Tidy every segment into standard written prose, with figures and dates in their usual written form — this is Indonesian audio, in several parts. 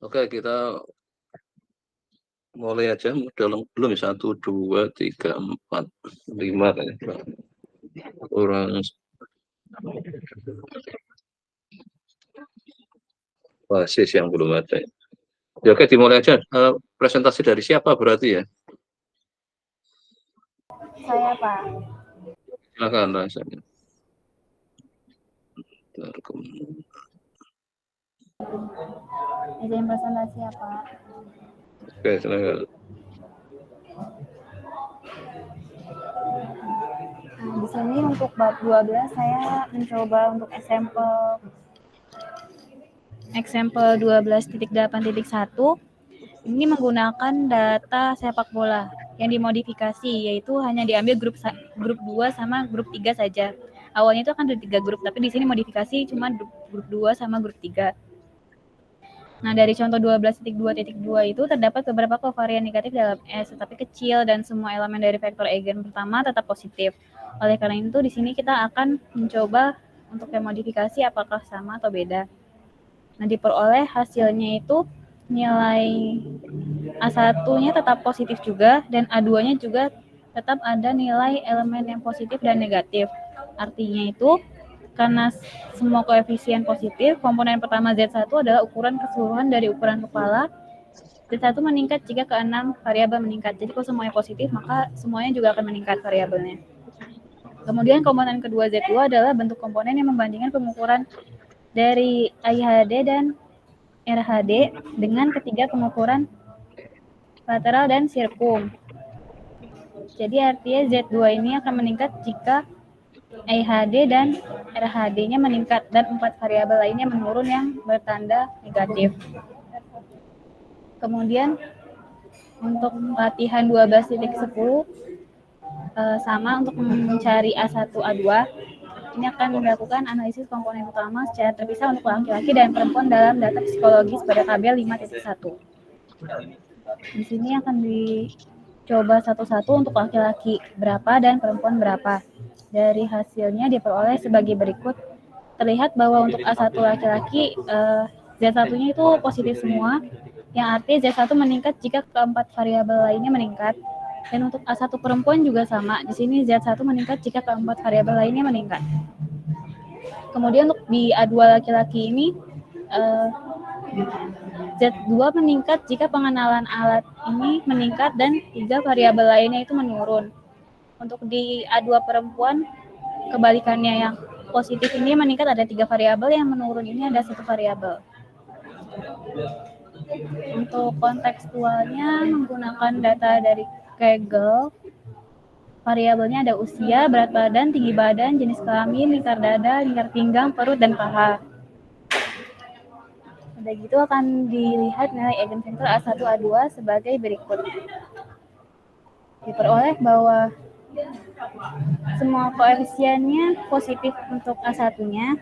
Oke, kita mulai aja belum 1, 2, 3, 4, 5 kayaknya. Kurang basis yang belum ada. Ya, oke, dimulai aja. Presentasi dari siapa berarti ya? Saya, Pak. Silakan rasanya. Izin presentasi ya, Pak. Oke, silakan. Nah, di sini untuk bab 12 saya mencoba untuk example 12.8.1 ini menggunakan data sepak bola yang dimodifikasi, yaitu hanya diambil grup 2 sama grup 3 saja. Awalnya itu akan ada 3 grup, tapi di sini modifikasi cuma grup 2 sama grup 3. Nah, dari contoh 12.2.2 itu terdapat beberapa kovarian negatif dalam S, tetapi kecil dan semua elemen dari vektor eigen pertama tetap positif. Oleh karena itu, di sini kita akan mencoba untuk memodifikasi apakah sama atau beda. Nah, diperoleh hasilnya itu nilai A1-nya tetap positif juga, dan A2-nya juga tetap ada nilai elemen yang positif dan negatif. Artinya itu, karena semua koefisien positif, komponen pertama Z1 adalah ukuran keseluruhan dari ukuran kepala. Z1 meningkat jika ke-6 variabel meningkat. Jadi kalau semuanya positif, maka semuanya juga akan meningkat variabelnya. Kemudian komponen kedua Z2 adalah bentuk komponen yang membandingkan pengukuran dari IHD dan RHD dengan ketiga pengukuran lateral dan sirkum. Jadi artinya Z2 ini akan meningkat jika IHD dan RHD-nya meningkat dan 4 variabel lainnya menurun yang bertanda negatif. Kemudian untuk latihan 12.10 sama untuk mencari A1, A2 ini akan melakukan analisis komponen utama secara terpisah untuk laki-laki dan perempuan dalam data psikologis pada tabel 5.1. Di sini akan dicoba satu-satu untuk laki-laki berapa dan perempuan berapa. Dari hasilnya diperoleh sebagai berikut. Terlihat bahwa untuk A1 laki-laki Z1-nya itu positif semua, yang artinya Z1 meningkat jika keempat variabel lainnya meningkat. Dan untuk A1 perempuan juga sama. Di sini Z1 meningkat jika keempat variabel lainnya meningkat. Kemudian untuk di A2 laki-laki ini Z2 meningkat jika pengenalan alat ini meningkat dan 3 variabel lainnya itu menurun. Untuk di A2 perempuan kebalikannya, yang positif ini meningkat ada 3 variabel, yang menurun ini ada 1 variabel. Untuk kontekstualnya menggunakan data dari Kaggle, variabelnya ada usia, berat badan, tinggi badan, jenis kelamin, lingkar dada, lingkar pinggang, perut, dan paha. Udah gitu akan dilihat nilai eigenvektor A1, A2 sebagai berikut. Diperoleh bahwa semua koefisiennya positif untuk A1-nya.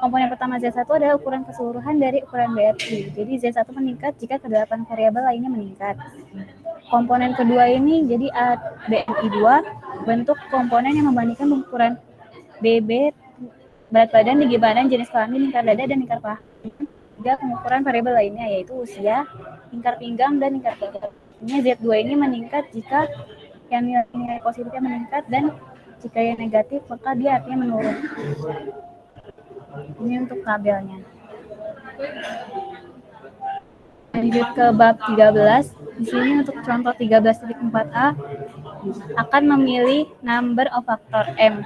Komponen pertama Z1 adalah ukuran keseluruhan dari ukuran BFI. Jadi Z1 meningkat jika ke-8 variabel lainnya meningkat. Komponen kedua ini jadi BMI2, bentuk komponen yang membandingkan ukuran BB, berat badan, tinggi badan, jenis kelamin, lingkar dada, dan lingkar paha. Tiga pengukuran variabel lainnya yaitu usia, lingkar pinggang, dan lingkar dada. Z2 ini meningkat jika yang nilai positifnya meningkat, dan jika yang negatif maka dia artinya menurun. Ini untuk tabelnya. Lanjut ke bab 13. Di sini untuk contoh 13.4a akan memilih number of factor M.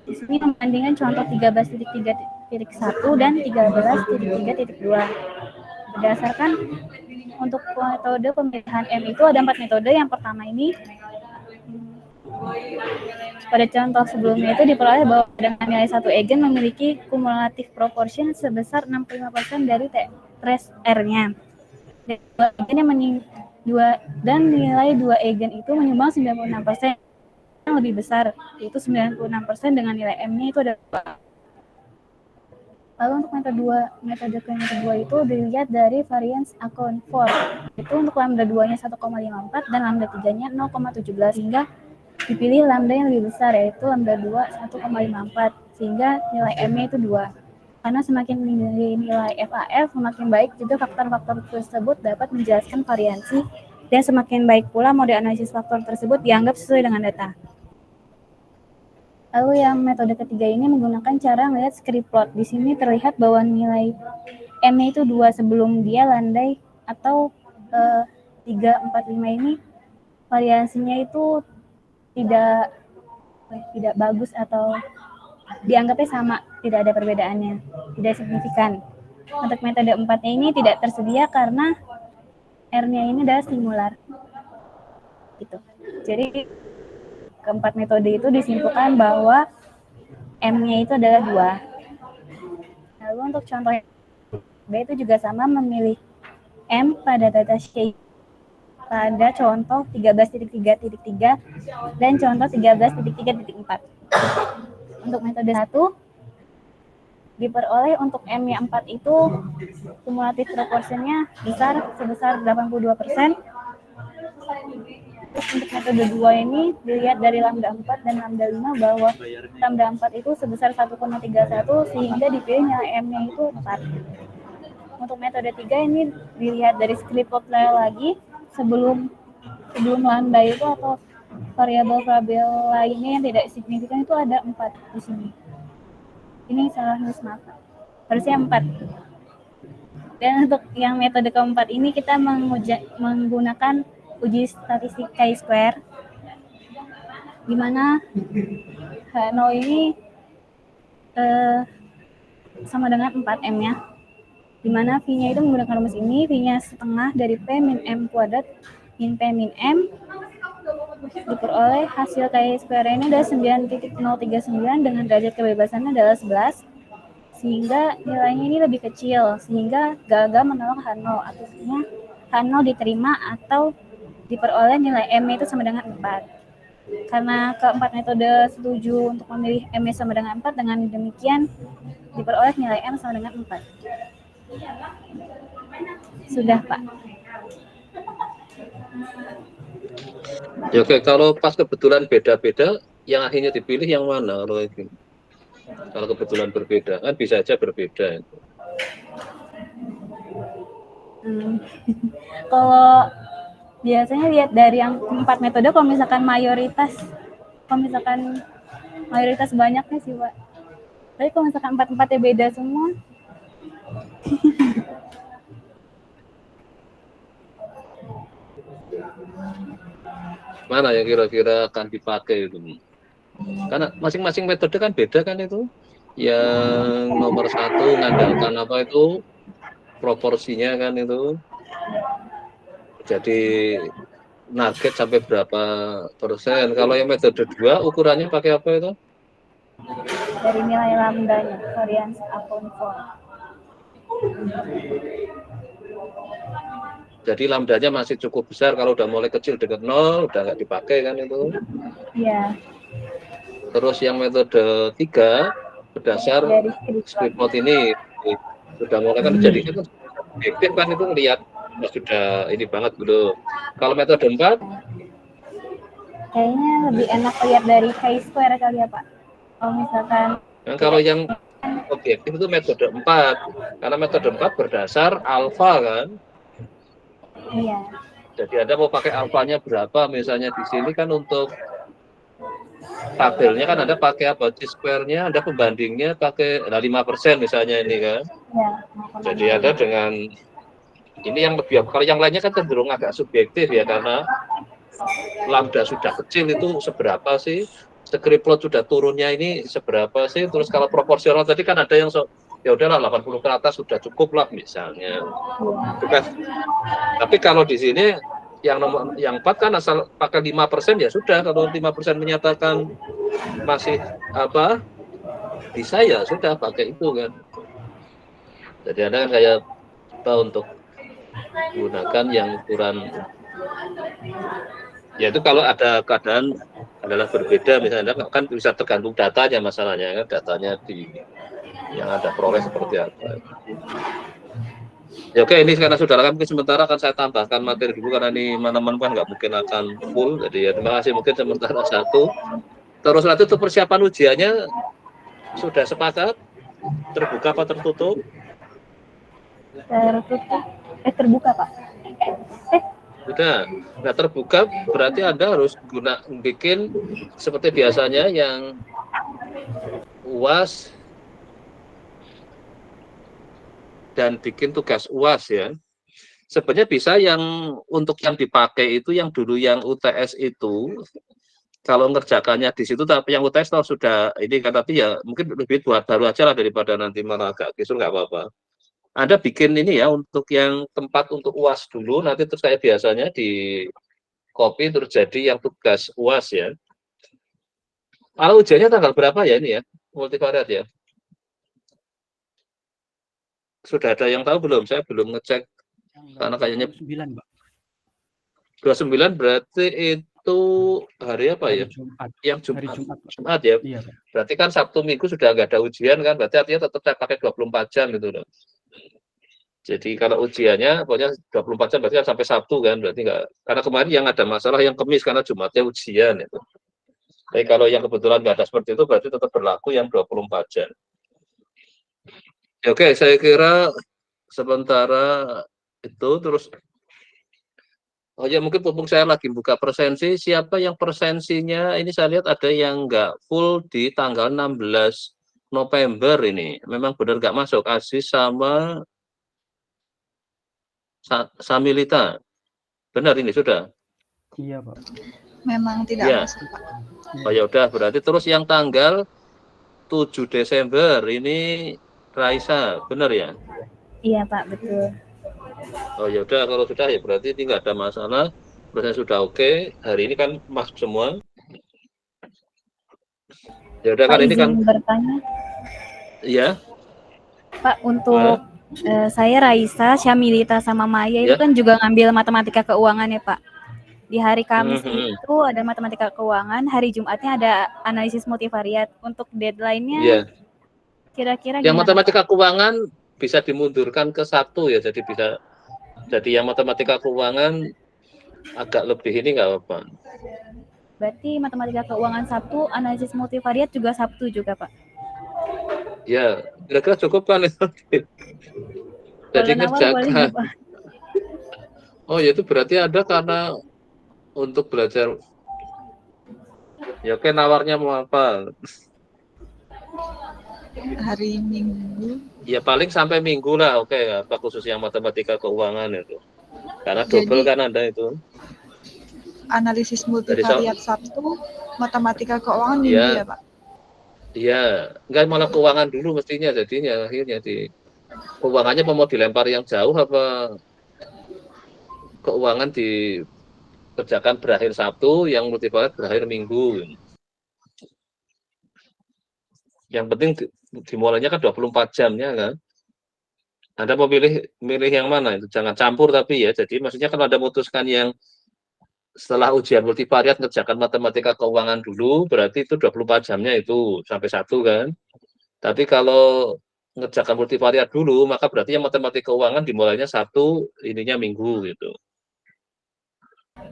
Di sini membandingkan contoh 13.3.1 dan 13.3.2. Berdasarkan untuk metode pemilihan M itu ada 4 metode. Yang pertama ini pada contoh sebelumnya itu diperoleh bahwa dengan nilai satu eigen memiliki cumulative proportion sebesar 65% dari trace R-nya. Dan nilai 2 eigen itu menyumbang 96% yang lebih besar, yaitu 96% dengan nilai M-nya itu ada 2. Lalu untuk metode kedua itu dilihat dari variance account for. Itu untuk lambda 2-nya 1,54 dan lambda 3-nya 0,17, sehingga dipilih lambda yang lebih besar, yaitu lambda 2 1,54, sehingga nilai M-nya itu 2. Karena semakin tinggi nilai FAF, semakin baik juga faktor-faktor tersebut dapat menjelaskan variansi, dan semakin baik pula mode analisis faktor tersebut dianggap sesuai dengan data. Lalu yang metode ketiga ini menggunakan cara melihat script plot. Di sini terlihat bahwa nilai M-nya itu 2 sebelum dia landai, atau 3, 4, 5 ini variasinya itu tidak bagus atau dianggapnya sama, tidak ada perbedaannya, tidak signifikan. Untuk metode 4-nya ini tidak tersedia karena R-nya ini adalah singular. Gitu. Jadi keempat metode itu disimpulkan bahwa M-nya itu adalah 2. Lalu untuk contoh B itu juga sama, memilih M pada data sheet pada contoh 13.3.3 dan contoh 13.3.4. Untuk metode 1 diperoleh untuk M-nya 4 itu kumulatif proportionnya sebesar 82%. Terus untuk metode 2 ini dilihat dari lambda 4 dan lambda 5 bahwa lambda 4 itu sebesar 1,31 sehingga dipilih nilai M-nya itu 4. Untuk metode 3 ini dilihat dari script plot lagi sebelum lambda itu atau variabel lainnya yang tidak signifikan itu ada 4 di sini. Ini salah nulis, maaf. Harusnya 4. Dan untuk yang metode keempat ini kita menggunakan uji statistik chi-square, di mana H0 ini sama dengan 4 M-nya, di mana V-nya itu menggunakan rumus ini, V-nya setengah dari P min M kuadrat min P min M, diperoleh hasil chi-square ini adalah 9.039 dengan derajat kebebasannya adalah 11, sehingga nilainya ini lebih kecil, sehingga gagal menolak H0, artinya H0 diterima atau diperoleh nilai M itu sama dengan 4. Karena keempat metode setuju untuk memilih M sama dengan 4, dengan demikian diperoleh nilai M sama dengan 4. Sudah, Pak. Ya, oke, kalau pas kebetulan beda-beda, yang akhirnya dipilih yang mana? Kalau kebetulan berbeda, kan bisa aja berbeda. Kalau biasanya lihat dari yang 4 metode, kalau misalkan mayoritas banyaknya sih, Pak. Tapi kalau misalkan 4-4-nya beda semua, mana yang kira-kira akan dipakai itu? Karena masing-masing metode kan beda kan itu. Yang nomor 1 mengandalkan apa itu? Proporsinya kan itu. Jadi nugget sampai berapa persen. Kalau yang metode 2 ukurannya pakai apa itu? Dari nilai lambdanya, variance upon form. Jadi lambdanya masih cukup besar. Kalau udah mulai kecil dekat 0, udah nggak dipakai kan itu. Iya. Terus yang metode 3 berdasar script plot ini sudah mulai kan jadi kan objektif kan itu ngelihat sudah ini banget gitu. Kalau metode 4 kayaknya lebih enak lihat dari chi-square kali ya, Pak. Kalau misalkan kalau yang objektif itu metode 4 karena metode 4 berdasar alfa kan. Iya. Jadi Anda mau pakai alfanya berapa misalnya di sini kan untuk tabelnya kan Anda pakai apa? Chi-square-nya Anda pembandingnya pakai 5% misalnya ini kan. Iya. Jadi Anda dengan ini yang lebih, kalau yang lainnya kan cenderung agak subjektif ya, karena lambda sudah kecil itu seberapa sih, script plot sudah turunnya ini seberapa sih, terus kalau proporsional tadi kan ada yang ya udahlah 80 ke atas sudah cukup lah misalnya. Bukan. Tapi kalau di sini yang 4 kan asal pakai 5% ya sudah, kalau 5% menyatakan masih apa bisa ya sudah pakai itu kan. Jadi Anda kan kayak coba untuk gunakan yang ukuran, yaitu kalau ada keadaan adalah berbeda misalnya kan bisa tergantung datanya, masalahnya kan datanya yang ada peroleh seperti apa. Ya oke, ini karena sudah lengkap, mungkin sementara akan saya tambahkan materi dulu karena ini teman-teman kan nggak mungkin akan full, jadi ya terima kasih, mungkin sementara 1. Terus nanti untuk persiapan ujiannya sudah sepakat? Terbuka apa tertutup? Tertutup. Terbuka, Pak. Udah. Nah, terbuka berarti Anda harus bikin seperti biasanya yang UAS dan bikin tugas UAS ya. Sebenarnya bisa yang untuk yang dipakai itu yang dulu yang UTS itu kalau ngerjakannya di situ, tapi yang UTS tahu sudah ini kan, tapi ya mungkin lebih buat baru aja lah daripada nanti malah agak kisur, nggak apa-apa. Anda bikin ini ya untuk yang tempat untuk UAS dulu, nanti terus kayak biasanya di copy terus jadi yang tugas UAS ya. Kalau ujiannya tanggal berapa ya ini ya, multivariat ya? Sudah ada yang tahu belum? Saya belum ngecek karena kayaknya 29, Pak. 29 berarti itu hari apa ya? Jumat. Yang Hari Jumat. Jumat, Pak. Jumat ya. Iya, Pak. Berarti kan Sabtu Minggu sudah nggak ada ujian kan? Berarti artinya tetap saya pakai 24 jam gitu loh. Jadi kalau ujiannya pokoknya 24 jam berarti kan sampai Sabtu kan? Berarti nggak. Karena kemarin yang ada masalah yang Kamis karena Jumatnya ujian itu. Tapi kalau yang kebetulan nggak ada seperti itu berarti tetap berlaku yang 24 jam. Ya, oke, saya kira sementara itu terus. Oh ya, mungkin mumpung saya lagi buka presensi, siapa yang presensinya ini saya lihat ada yang nggak full di tanggal 16 November ini. Memang benar nggak masuk, Aziz sama Samilita. Benar ini sudah? Iya, Pak. Memang tidak Ya. masuk, Pak. Oh ya udah, berarti terus yang tanggal 7 Desember ini Raisa, benar ya? Iya, Pak, betul. Oh ya udah, kalau sudah ya berarti ini nggak ada masalah. Proses sudah oke. Hari ini kan masuk semua. Ya udah kan Pak, ini kan. izin bertanya. Iya. Pak, untuk saya Raisa, Syamilita sama Maya itu Ya. kan juga ngambil matematika keuangan ya, Pak. Di hari Kamis Mhm. itu ada matematika keuangan, hari Jumatnya ada analisis multivariat. Untuk deadline-nya Iya. kira-kira Yang gimana, matematika Pak? keuangan bisa dimundurkan ke Sabtu ya, jadi bisa. Jadi yang matematika keuangan agak lebih ini nggak apa-apa. Berarti matematika keuangan Sabtu, analisis multivariat juga Sabtu juga, Pak. Ya, kira-kira cukup kan itu. Jadi Kalau nawar boleh ngerjakan. nggak, Pak? Oh ya itu berarti ada karena untuk belajar. Ya oke, nawarnya mau apa? Hari Minggu. Ya paling sampai minggu lah, oke, apa khusus yang matematika keuangan itu. Karena double Jadi kan Anda itu. analisis Dari multivariat Sabtu, matematika keuangan Minggu ya, ya, Pak? iya, enggak malah keuangan dulu mestinya jadinya akhirnya di keuangannya mau dilempar yang jauh apa keuangan dikerjakan berakhir Sabtu, yang multivariat berakhir Minggu. Yang penting dimulainya kan 24 jamnya kan. Anda mau milih yang mana itu, jangan campur tapi ya. Jadi maksudnya kan Anda memutuskan yang setelah ujian multivariat ngerjakan matematika keuangan dulu, berarti itu 24 jamnya itu sampai 1 kan. Tapi kalau ngerjakan multivariat dulu, maka berarti yang matematika keuangan dimulainya Sabtu, ininya Minggu gitu.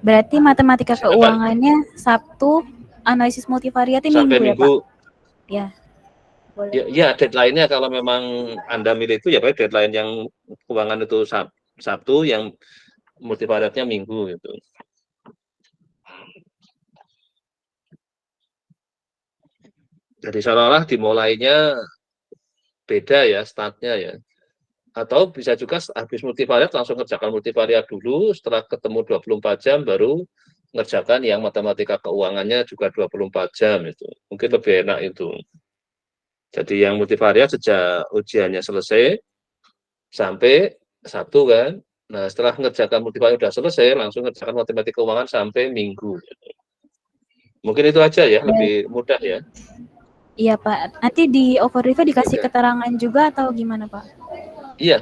Berarti matematika Silakan. keuangannya Sabtu, analisis multivariatnya Sampai Minggu ya, Pak? Minggu. Ya, boleh. Ya, deadline-nya kalau memang Anda milih itu ya baik deadline yang keuangan itu Sabtu, yang multivariatnya Minggu gitu. Jadi seolah-olah dimulainya beda ya startnya ya. Atau bisa juga habis multivariat langsung ngerjakan multivariat dulu, setelah ketemu 24 jam baru ngerjakan yang matematika keuangannya juga 24 jam itu. Mungkin lebih enak itu. Jadi yang multivariat sejak ujiannya selesai sampai Sabtu kan. Nah, setelah ngerjakan multivariat sudah selesai, langsung ngerjakan matematika keuangan sampai Minggu. Mungkin itu aja ya, lebih mudah ya. Iya, Pak. Nanti di overreview dikasih Oke. keterangan juga atau gimana, Pak? Iya,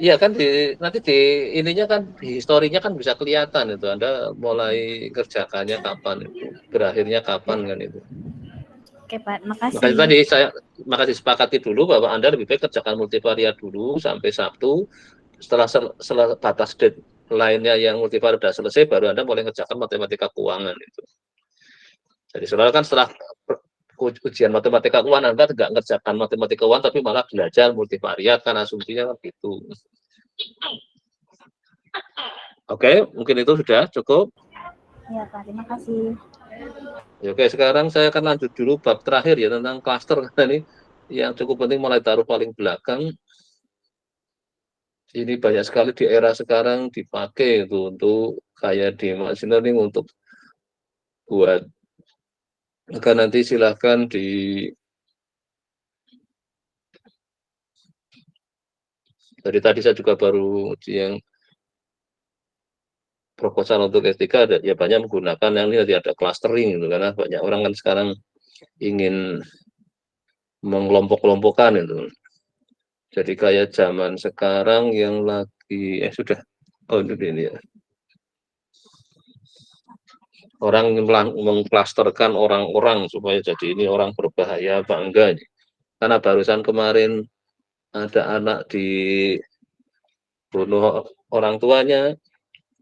iya kan nanti di ininya kan di historinya kan bisa kelihatan itu Anda mulai kerjakannya kapan itu, berakhirnya kapan kan itu. Oke, Pak. Makanya Makasih. tadi maka disepakati dulu bahwa Anda lebih baik kerjakan multivariat dulu sampai Sabtu. Setelah batas deadline-nya yang multivariat sudah selesai, baru Anda mulai kerjakan matematika keuangan itu. Jadi saudara kan setelah ujian matematika keuangan, Anda nggak ngerjakan matematika keuangan, tapi malah belajar multivariat, kan asumsinya gitu. Oke, mungkin itu sudah cukup. Ya, Pak. Terima kasih. Oke, sekarang saya akan lanjut dulu bab terakhir ya tentang klaster, karena ini yang cukup penting, mulai taruh paling belakang. Ini banyak sekali di era sekarang dipakai itu untuk kayak di machine learning untuk buat. Maka nanti silahkan dari tadi saya juga baru yang proposal untuk S3 ada ya banyak menggunakan yang ini ada clustering gitu, karena banyak orang kan sekarang ingin mengelompok-kelompokkan itu. Jadi kayak zaman sekarang yang lagi sudah ini ya. Orang mengklasterkan orang-orang supaya jadi ini orang berbahaya apa enggak. Karena barusan kemarin ada anak dibunuh orang tuanya,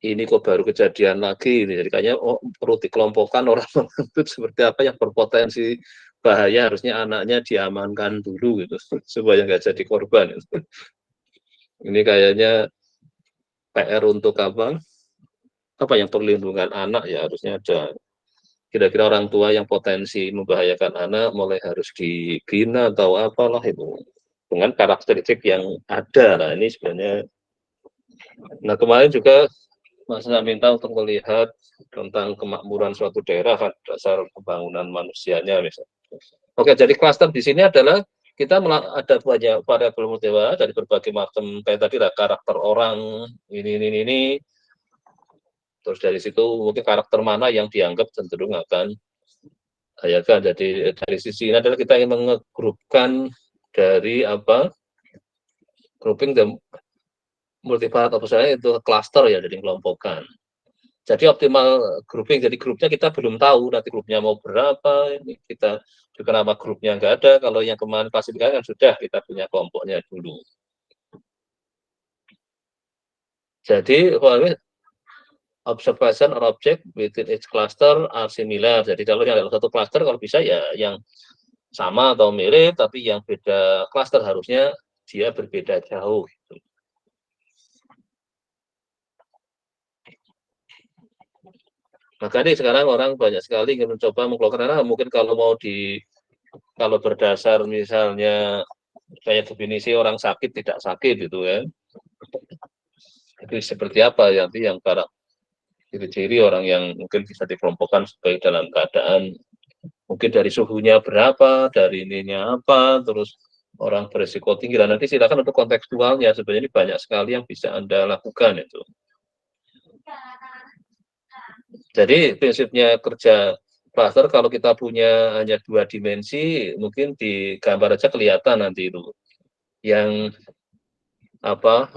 ini kok baru kejadian lagi ini. Jadi kayaknya perlu dikelompokkan orang itu seperti apa yang berpotensi bahaya, harusnya anaknya diamankan dulu gitu supaya nggak jadi korban. Ini kayaknya PR untuk apa yang perlindungan anak ya, harusnya ada kira-kira orang tua yang potensi membahayakan anak mulai harus dibina atau apalah itu dengan karakteristik yang ada. Nah ini sebenarnya. Nah kemarin juga saya minta untuk melihat tentang kemakmuran suatu daerah kan dasar pembangunan manusianya misalnya. Oke, jadi klaster di sini adalah kita ada banyak variabel multivariat dari berbagai macam, kayak tadi lah karakter orang ini. Terus dari situ mungkin karakter mana yang dianggap cenderung akan ya kan. Jadi dari sisi ini adalah kita ingin mengegrupkan dari grouping dan multivariat apa saja itu cluster ya, jadi kelompokkan. Jadi optimal grouping, jadi grupnya kita belum tahu nanti grupnya mau berapa, ini kita juga nama grupnya nggak ada. Kalau yang kemarin klasifikasi kan sudah kita punya kelompoknya dulu. Jadi observation or object within each cluster are similar. Jadi kalau yang dalam satu cluster kalau bisa ya yang sama atau mirip, tapi yang beda cluster harusnya dia berbeda jauh. Gitu. Maka ini sekarang orang banyak sekali ingin mencoba mengkelompokkan, karena mungkin kalau mau kalau berdasar misalnya kayak definisi orang sakit tidak sakit gitu kan. Itu seperti apa nanti yang ciri-ciri orang yang mungkin bisa dikelompokkan sebagai dalam keadaan mungkin dari suhunya berapa, dari ininya apa, terus orang berisiko tinggi. Dan nanti silakan untuk kontekstualnya, sebenarnya ini banyak sekali yang bisa Anda lakukan itu. Jadi prinsipnya kerja cluster kalau kita punya hanya 2 dimensi, mungkin di gambar aja kelihatan nanti itu. Yang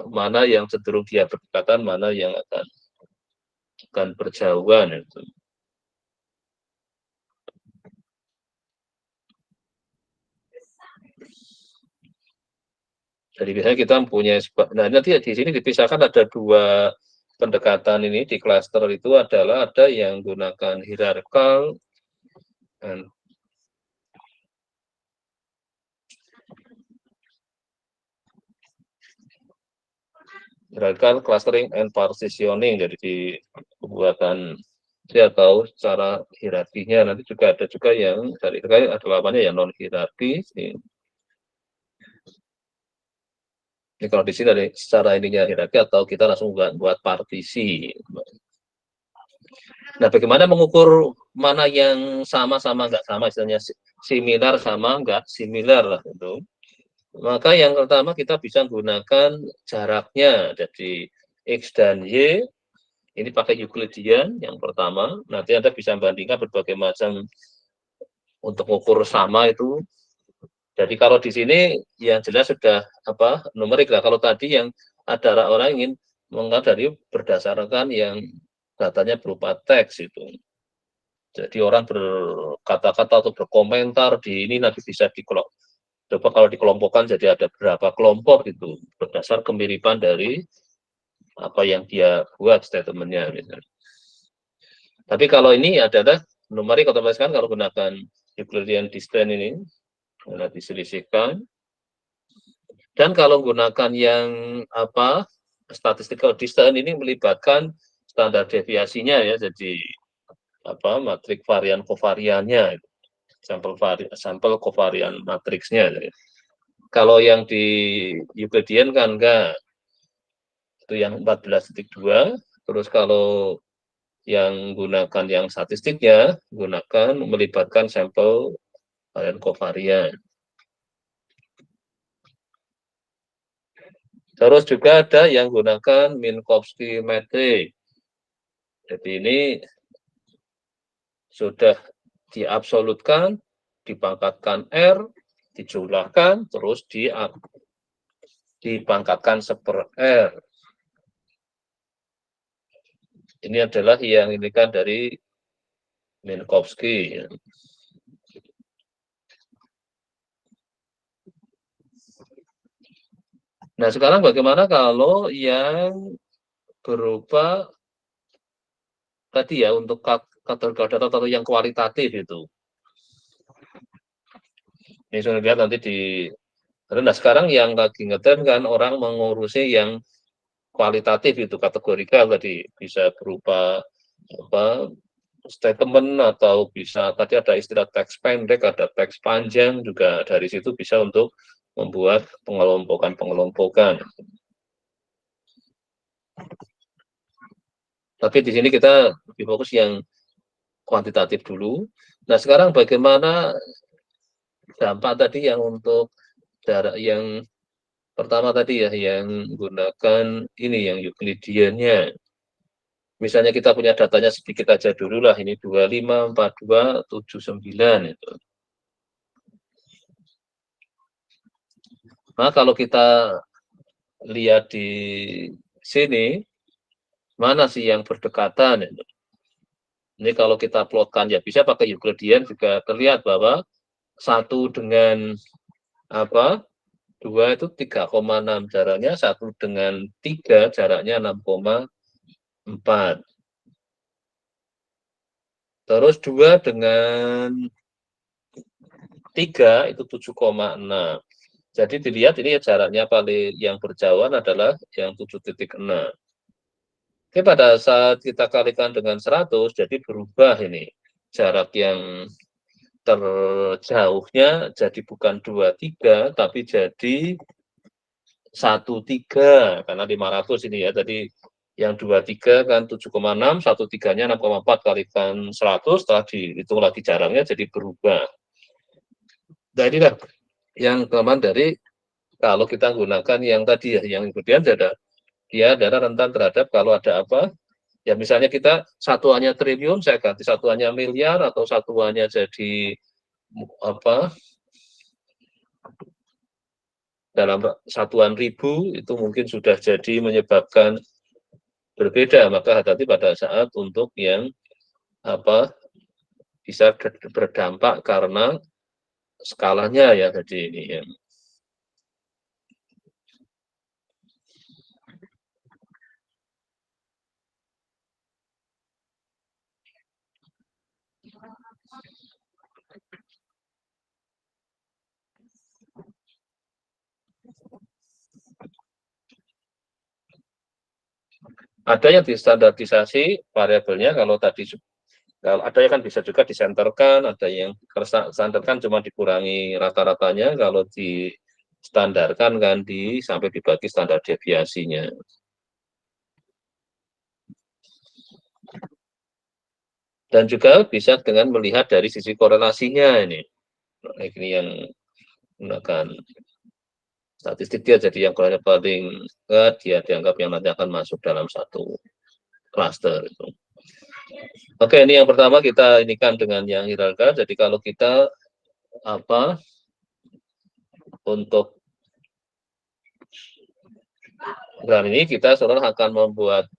mana yang cenderung dia berdekatan, mana yang akan berjauhan itu. Jadi biasanya kita mempunyai, nah nanti di sini dipisahkan ada 2 pendekatan ini di cluster itu adalah ada yang gunakan hierarkal dan hierarkal clustering and partitioning. Jadi di pembuatan atau secara hierarkinya nanti juga ada juga yang dari ada namanya yang non hierarki. Ini kalau di sini dari secara ininya hierarki atau kita langsung buat partisi. Nah, bagaimana mengukur mana yang sama-sama nggak sama, istilahnya similar sama nggak similar lah itu. Maka yang pertama kita bisa menggunakan jaraknya, jadi X dan Y, ini pakai Euclidean yang pertama, nanti Anda bisa bandingkan berbagai macam untuk mengukur sama itu. Jadi kalau di sini yang jelas sudah numerik lah. Kalau tadi yang ada orang ingin menganggap dari berdasarkan yang datanya berupa teks itu. Jadi orang berkata-kata atau berkomentar di ini nanti bisa coba kalau dikelompokkan jadi ada berapa kelompok itu berdasar kemiripan dari apa yang dia buat statementnya misalnya. Tapi kalau ini adalah numerik otomatis kan kalau gunakan Euclidean distance ini diselisihkan. Dan kalau menggunakan yang statistical distance ini melibatkan standar deviasinya ya, jadi matrik varian kovariannya, sampel kovarian matriksnya. Kalau yang di Euclidean kan enggak, itu yang 14.2. Terus kalau yang gunakan yang statistiknya gunakan melibatkan sampel varian kovarian. Terus juga ada yang gunakan Minkowski metric. Jadi ini sudah diabsolutkan, dipangkatkan R, dijumlahkan, terus dipangkatkan seper R. Ini adalah yang ini kan dari Minkowski. Nah, sekarang bagaimana kalau yang berupa tadi ya, untuk kategori data atau yang kualitatif itu. Ini sudah lihat nanti di. Nah, sekarang yang lagi ngetren kan orang mengurusi yang kualitatif itu, kategorikal tadi, bisa berupa statement atau bisa tadi ada istilah teks pendek, ada teks panjang, juga dari situ bisa untuk membuat pengelompokan. Tapi di sini kita lebih fokus yang kuantitatif dulu. Nah, sekarang bagaimana dampak tadi yang untuk jarak yang pertama tadi ya, yang gunakan ini yang Euclidean-nya. Misalnya kita punya datanya sedikit aja dulu lah, ini 25, 42, 79 itu. Nah, kalau kita lihat di sini, mana sih yang berdekatan? Ini kalau kita plotkan ya bisa pakai Euclidean juga terlihat bahwa 1 dengan 2 itu 3,6 jaraknya, 1 dengan 3 jaraknya 6,4. Terus 2 dengan 3 itu 7,6. Jadi dilihat ini jaraknya paling yang berjauhan adalah yang 7,6. Oke, pada saat kita kalikan dengan 100, jadi berubah ini. Jarak yang terjauhnya jadi bukan 2,3, tapi jadi 1,3. Karena 500 ini ya, tadi yang 2,3 kan 7,6, 1,3-nya 6,4 kalikan 100, setelah dihitung lagi jaraknya jadi berubah. Nah, inilah yang teman dari kalau kita gunakan yang tadi ya, yang kemudian dia adalah rentan terhadap kalau ada ya misalnya kita satuannya triliun, saya ganti satuannya miliar, atau satuannya jadi dalam satuan ribu, itu mungkin sudah jadi menyebabkan berbeda. Maka hati-hati pada saat untuk yang bisa berdampak karena skalanya ya tadi ini ya. Ada yang distandarisasi variabelnya, kalau ada yang kan bisa juga disenterkan, ada yang distandarkan cuma dikurangi rata-ratanya, kalau distandarkan kan sampai dibagi standar deviasinya. Dan juga bisa dengan melihat dari sisi korelasinya ini. Nah, ini yang menggunakan statistik dia, jadi yang paling dia dianggap yang nanti akan masuk dalam satu klaster itu. Oke, ini yang pertama kita inikan dengan yang hierarkal. Jadi kalau kita untuk program ini kita sebenarnya akan membuat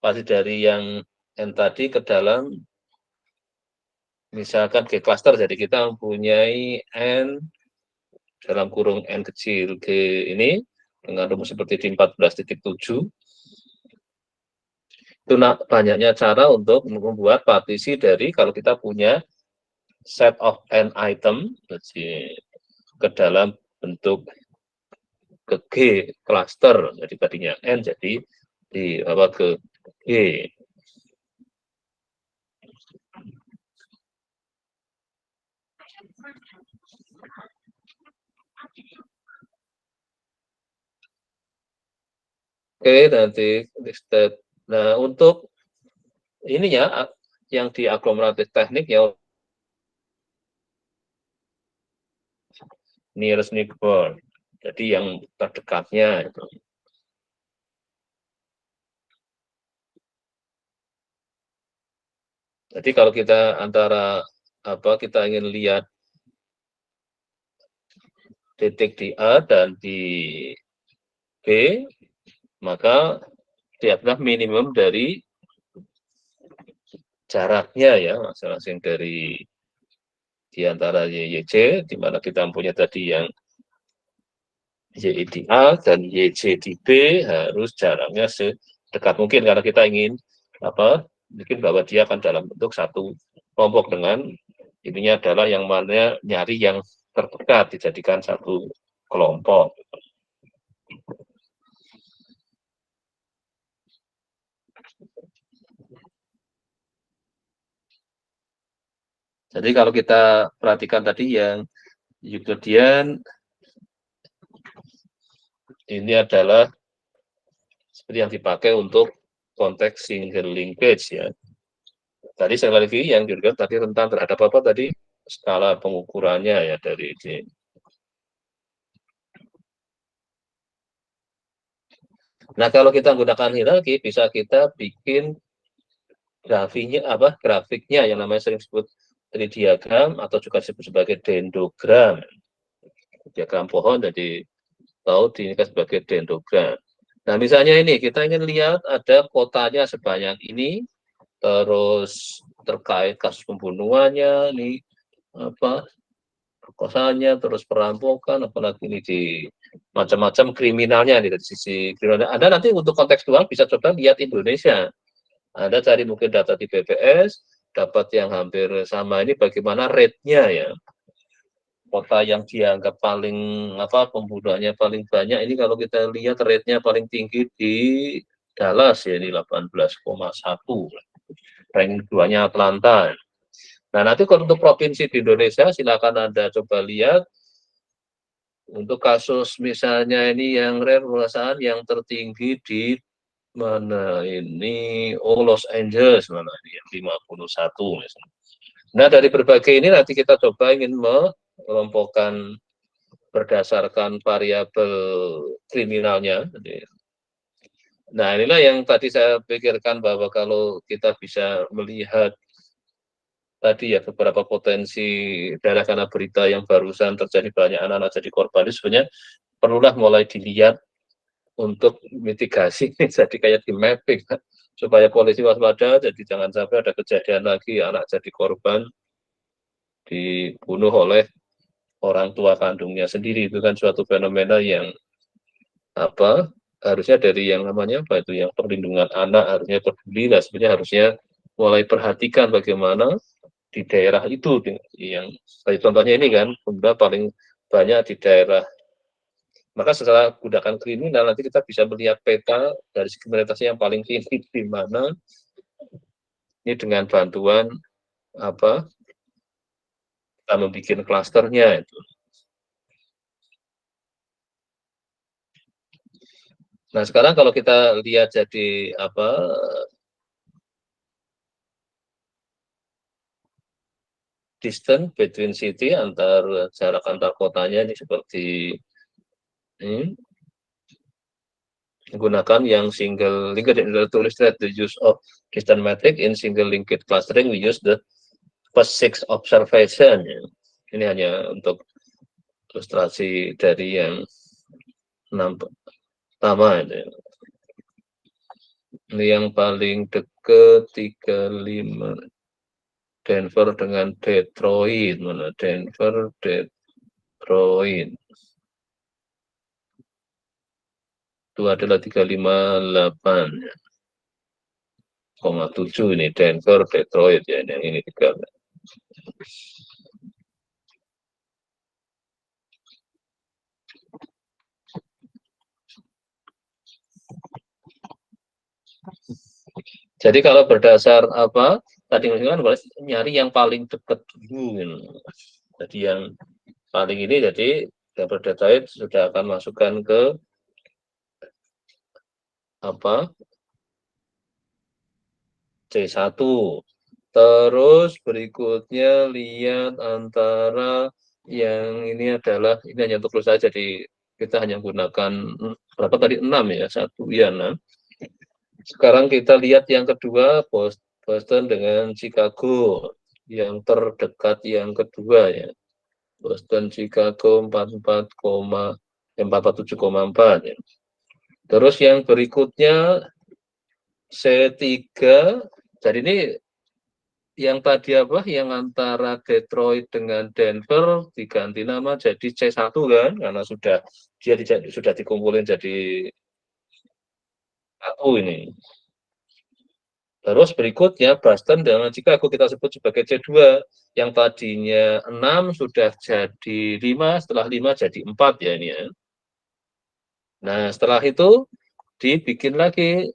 pasti dari yang N tadi ke dalam misalkan G cluster. Jadi kita mempunyai N dalam kurung N kecil G ini dengan rumus seperti di 14.7. Itu Itu banyaknya cara untuk membuat partisi dari kalau kita punya set of n item jadi ke dalam bentuk ke G cluster. Jadi tadinya N jadi di apa ke G. Oke, nanti listed. Nah, untuk ininya yang di aglomeratif teknik ya nearest neighbor. Jadi yang terdekatnya itu. Jadi kalau kita antara apa kita ingin lihat titik di A dan di B, maka lihatlah minimum dari jaraknya ya masing-masing dari di antara YYC, di mana kita punya tadi yang YI di A dan YC di B harus jaraknya sedekat mungkin karena kita ingin apa mungkin bahwa dia akan dalam bentuk satu kelompok dengan ininya adalah yang mana nyari yang terdekat dijadikan satu kelompok. Jadi kalau kita perhatikan tadi yang Euclidean ini adalah seperti yang dipakai untuk konteks single linkage ya. Tadi sekali lagi yang juga tadi tentang terhadap apa tadi skala pengukurannya ya dari ini. Nah kalau kita menggunakan hierarki bisa kita bikin grafiknya yang namanya sering disebut tree diagram atau juga disebut sebagai dendrogram. Diagram pohon jadi tahu diinginkan sebagai dendrogram. Nah misalnya ini kita ingin lihat ada kotanya sebanyak ini, terus terkait kasus pembunuhannya, ini apa perkosaannya, terus perampokan, apalagi ini di macam-macam kriminalnya dari sisi kriminal. Anda nanti untuk kontekstual bisa coba lihat Indonesia. Anda cari mungkin data di BPS, dapat yang hampir sama ini bagaimana rate-nya ya. Kota yang dianggap paling apa pembunuhannya paling banyak ini kalau kita lihat rate-nya paling tinggi di Dallas ya di 18,1. Ranking 2-nya Atlanta. Nah, nanti kalau untuk provinsi di Indonesia silakan Anda coba lihat untuk kasus misalnya ini yang rare perasaan yang tertinggi di mana ini Los Angeles mana ini yang 51 misalnya. Nah, dari berbagai ini nanti kita coba ingin mengelompokkan berdasarkan variabel kriminalnya. Nah, inilah yang tadi saya pikirkan bahwa kalau kita bisa melihat tadi ya beberapa potensi daerah karena berita yang barusan terjadi banyak anak-anak jadi korban itu sebenarnya perlulah mulai dilihat untuk mitigasi jadi kayak di mapping supaya polisi waspada jadi jangan sampai ada kejadian lagi anak jadi korban dibunuh oleh orang tua kandungnya sendiri itu kan suatu fenomena yang apa harusnya dari yang namanya apa itu yang perlindungan anak harusnya peduli lah sebenarnya harusnya mulai perhatikan bagaimana di daerah itu yang seperti contohnya ini kan pembunuhan paling banyak di daerah maka setelah gunakan kriminal nanti kita bisa melihat peta dari kriminalitasnya yang paling tinggi di mana ini dengan bantuan apa kita membuat klasternya itu. Nah sekarang kalau kita lihat jadi apa distance between city jarak antar kotanya ini seperti ini menggunakan yang single linked tulis the use of distance metric in single linked clustering we use the first 6 observation ya. Ini hanya untuk ilustrasi dari yang 6 pertama ini. Ini yang paling dekat 35 Denver dengan Detroit mana Denver Detroit itu adalah 358 4,7 ini Denver, Detroit ya, yang ini juga. Jadi kalau berdasar apa tadi kan nyari yang paling dekat dulu. Jadi yang paling ini jadi Denver, Detroit sudah akan masukkan ke apa C1. Terus berikutnya lihat antara yang ini adalah ini hanya untuk clue saja, jadi kita hanya gunakan berapa tadi 6 ya, 1 ya 6. Sekarang kita lihat yang kedua Boston dengan Chicago yang terdekat yang kedua ya. Boston Chicago 47,4 ya. Terus yang berikutnya C3. Jadi ini yang tadi apa yang antara Detroit dengan Denver diganti nama jadi C1 kan karena sudah dikumpulin jadi satu ini. Terus berikutnya Boston dengan Chicago kita sebut sebagai C2 yang tadinya 6 sudah jadi 5, setelah 5 jadi 4 ya ini ya. Nah, setelah itu dibikin lagi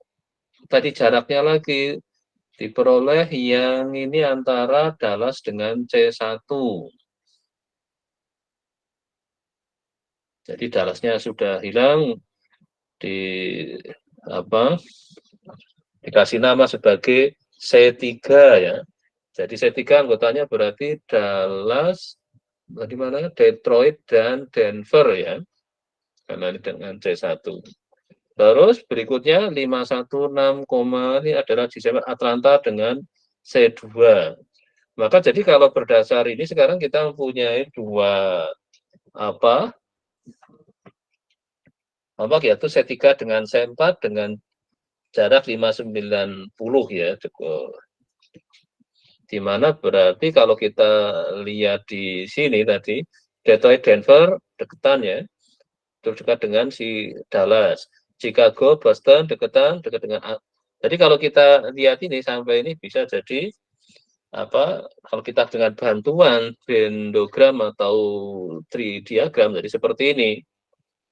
tadi jaraknya lagi diperoleh yang ini antara Dallas dengan C1. Jadi Dallasnya sudah hilang di apa dikasih nama sebagai C3 ya. Jadi C3 anggotanya berarti Dallas, di mana Detroit dan Denver ya. Karena ini dengan C1. Terus berikutnya 516, ini adalah Desember Atlanta dengan C2. Maka jadi kalau berdasar ini sekarang kita mempunyai dua apa yaitu C3 dengan C4 dengan jarak 590 ya. Di mana berarti kalau kita lihat di sini tadi Detroit Denver deketan ya. Dekat dengan si Dallas. Chicago, Boston dekat dengan jadi kalau kita lihat ini sampai ini bisa jadi apa kalau kita dengan bantuan bendogram atau tree diagram jadi seperti ini.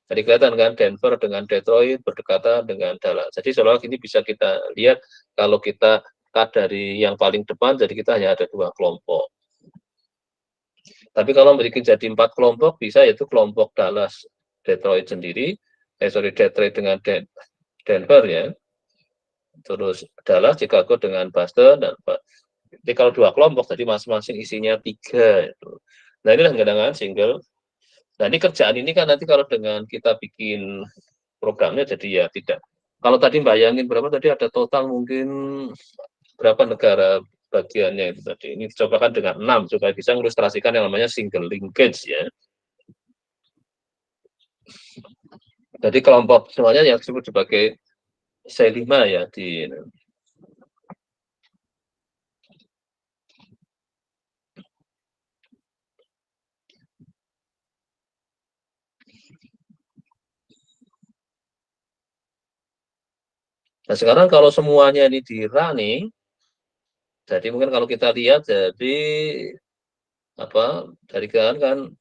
Jadi kelihatan kan Denver dengan Detroit berdekatan dengan Dallas. Jadi seolah ini bisa kita lihat kalau kita cut dari yang paling depan, jadi kita hanya ada 2 kelompok. Tapi kalau bikin jadi 4 kelompok bisa yaitu kelompok Dallas, Detroit sendiri, Detroit dengan Denver ya. Terus Dallas, Chicago dengan Boston dan jadi kalau 2 kelompok jadi masing-masing isinya 3 itu. Nah, inilah dengan single. Nah, ini kerjaan ini kan nanti kalau dengan kita bikin programnya jadi ya tidak. Kalau tadi bayangin berapa tadi ada total mungkin berapa negara bagiannya itu tadi. Ini dicobakan dengan 6 supaya bisa mengilustrasikan yang namanya single linkage ya. Jadi kelompok semuanya yang disebut sebagai C5 ya di Nah, sekarang kalau semuanya ini di running, jadi mungkin kalau kita lihat jadi apa dari kan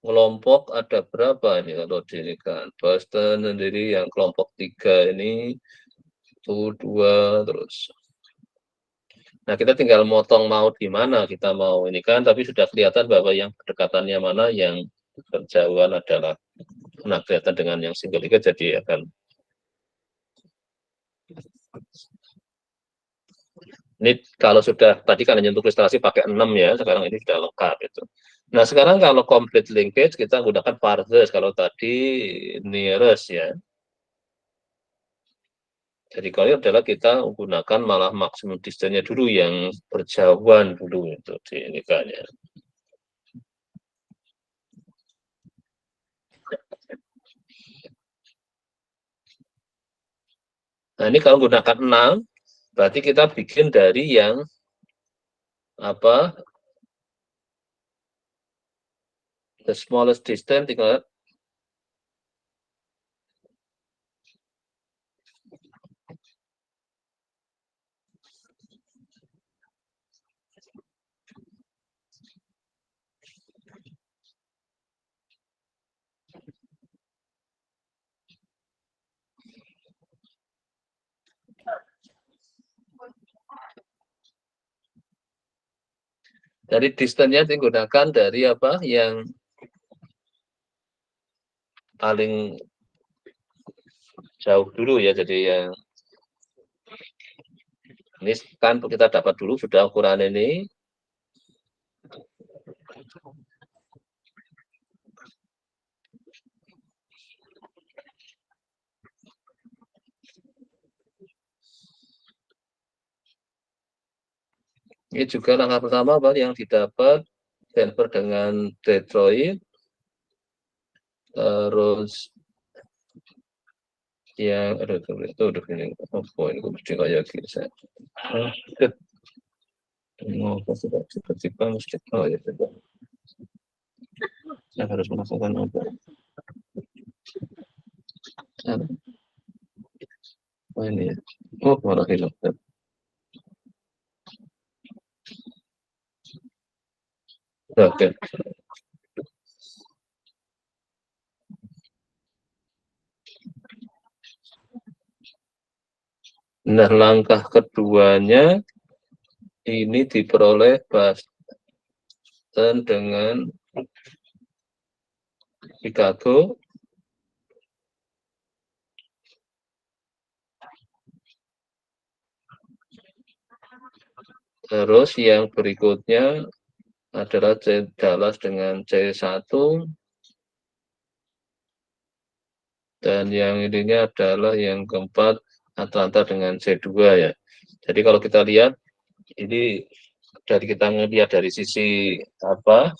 kelompok ada berapa ini kalau di kan Boston sendiri yang kelompok 3 ini itu 2 terus. Nah, kita tinggal motong mau di mana kita mau ini kan, tapi sudah kelihatan bahwa yang berdekatannya mana, yang berjauhan adalah nah kelihatan dengan yang single linkage jadi akan ini kalau sudah tadi kan hanya untuk ilustrasi pakai 6 ya, sekarang ini sudah lengkap itu. Nah, sekarang kalau complete linkage kita gunakan farthest, kalau tadi nearest ya. Jadi kalau ini adalah kita gunakan malah maksimum distance-nya dulu yang berjauhan dulu itu di ini kan ya. Nah, ini kalau gunakan 6 berarti kita bikin dari yang apa the smallest distance tinggal Dari distance-nya digunakan dari apa yang paling jauh dulu ya. Jadi yang ini kan kita dapat dulu sudah ukuran ini. Ini juga langkah pertama apa yang didapat Denver dengan Detroit. Terus yang itu udah ini poin mesti kayak gini saya. Mau tiba-tiba mesti ya coba. Saya harus melakukan apa? Oh ini ya. Oh malah hilang. Oke. Nah, langkah keduanya ini diperoleh Boston dengan Chicago. Terus yang berikutnya adalah Dallas dengan C1. Dan yang ininya adalah yang keempat Atlanta dengan C2 ya. Jadi kalau kita lihat ini dari kita ngelihat dari sisi apa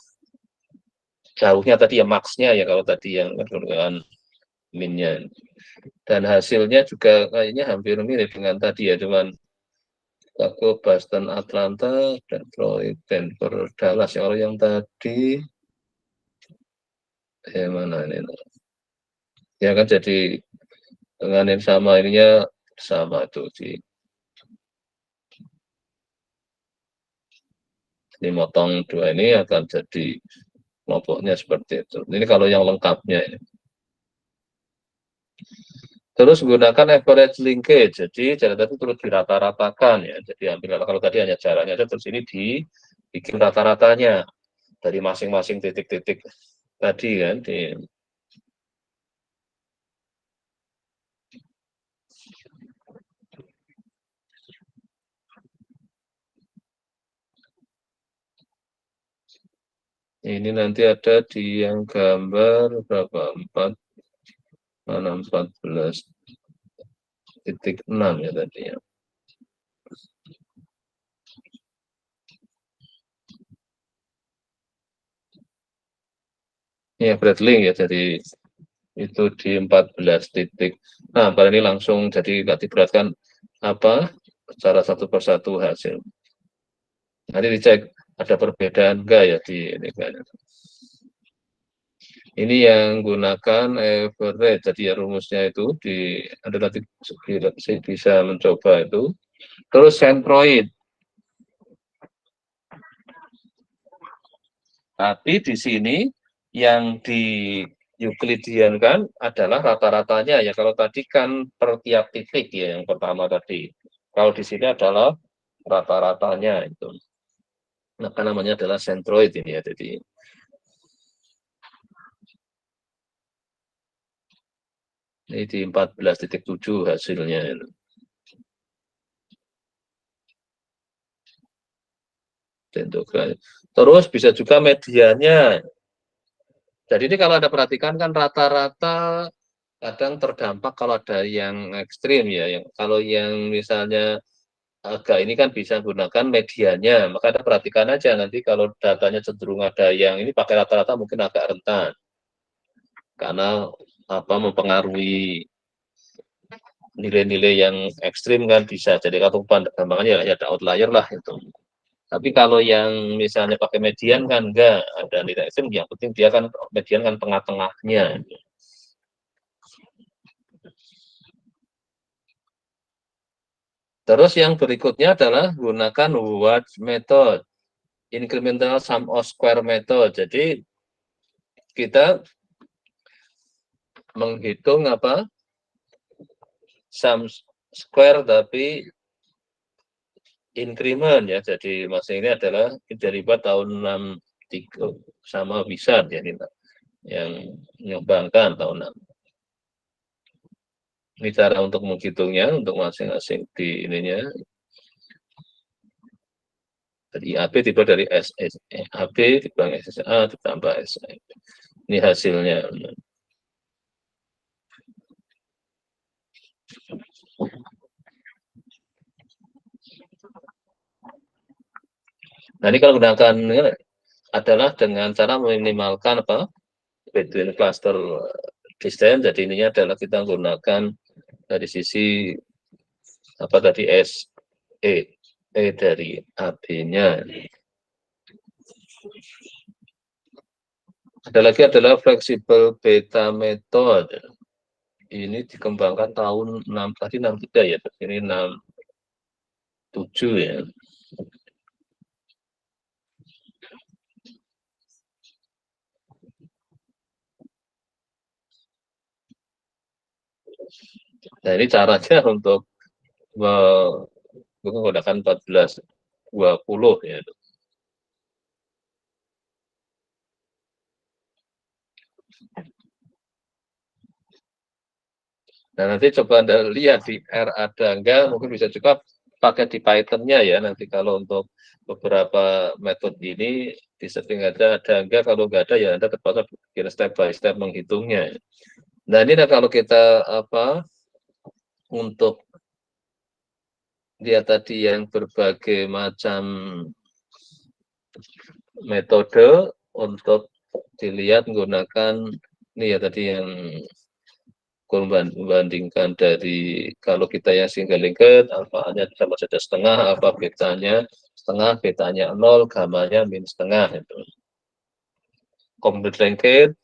jauhnya tadi ya max-nya ya kalau tadi yang kan min-nya. Dan hasilnya juga kayaknya hampir mirip dengan tadi ya, cuman Chicago, Boston, Atlanta, Detroit, Denver, Dallas. Kalau yang tadi mana ini? Ya kan jadi dengan yang sama ininya sama itu ini motong dua ini akan jadi kelompoknya seperti itu. Ini kalau yang lengkapnya ya. Terus gunakan average linkage. Jadi jarak tadi terus dirata-ratakan ya. Jadi ambil kalau tadi hanya jaraknya aja, terus ini dibikin rata-ratanya dari masing-masing titik-titik tadi kan. Ini nanti ada di yang gambar berapa 14.6 ya tadi ya. Ini average link ya, jadi itu di 14 titik. Nah, pada ini langsung jadi nggak diberatkan apa secara satu persatu hasil. Nanti dicek ada perbedaan enggak ya di ini kan. Ini yang gunakan average, jadi ya rumusnya itu di ada nanti bisa mencoba itu. Terus centroid. Tapi di sini yang di Euclidean kan adalah rata-ratanya ya. Kalau tadi kan per tiap titik ya yang pertama tadi. Kalau di sini adalah rata-ratanya itu. Maka namanya adalah centroid ini ya. Jadi ini di 14.7 hasilnya. Tentukan. Terus bisa juga medianya. Jadi ini kalau Anda perhatikan kan rata-rata kadang terdampak kalau ada yang ekstrim ya. Yang kalau yang misalnya agak ini kan bisa gunakan medianya. Maka Anda perhatikan aja nanti kalau datanya cenderung ada yang ini pakai rata-rata mungkin agak rentan. Karena apa mempengaruhi nilai-nilai yang ekstrim kan bisa. Jadi kalau gampangannya ya ada outlier lah itu. Tapi kalau yang misalnya pakai median kan enggak ada nilai ekstrim, yang penting dia kan median kan tengah-tengahnya. Terus yang berikutnya adalah gunakan Watt method, incremental sum of square method. Jadi kita menghitung apa sum square tapi increment ya. Jadi masing ini adalah derivat tahun 63 sama bisa ya kita yang menyumbangkan tahun 6. Ini cara untuk menghitungnya untuk masing-masing di ininya. Jadi AB tiba dari AB dibanding SSA ditambah SA. Ini hasilnya. Nah, ini kalau gunakan adalah dengan cara meminimalkan apa? Between cluster distance. Jadi ininya adalah kita gunakan dari sisi apa tadi E dari AB-nya. Ada lagi adalah fleksibel beta method. Ini dikembangkan tahun 6 tadi 63 ya, ini 67 ya. Nah, ini caranya untuk menggunakan 1420 ya. Nah, nanti coba Anda lihat di R ada enggak, mungkin bisa juga pakai di Python-nya ya. Nanti kalau untuk beberapa metode ini di setting ada enggak, kalau enggak ada ya Anda terpaksa bikin step by step menghitungnya. Nah, ini kalau kita apa untuk dia tadi yang berbagai macam metode untuk dilihat menggunakan ini ya tadi yang membandingkan dari kalau kita yang single linked alfanya sama saja setengah, apa betanya setengah, betanya 0, gamanya min setengah itu. Complete linked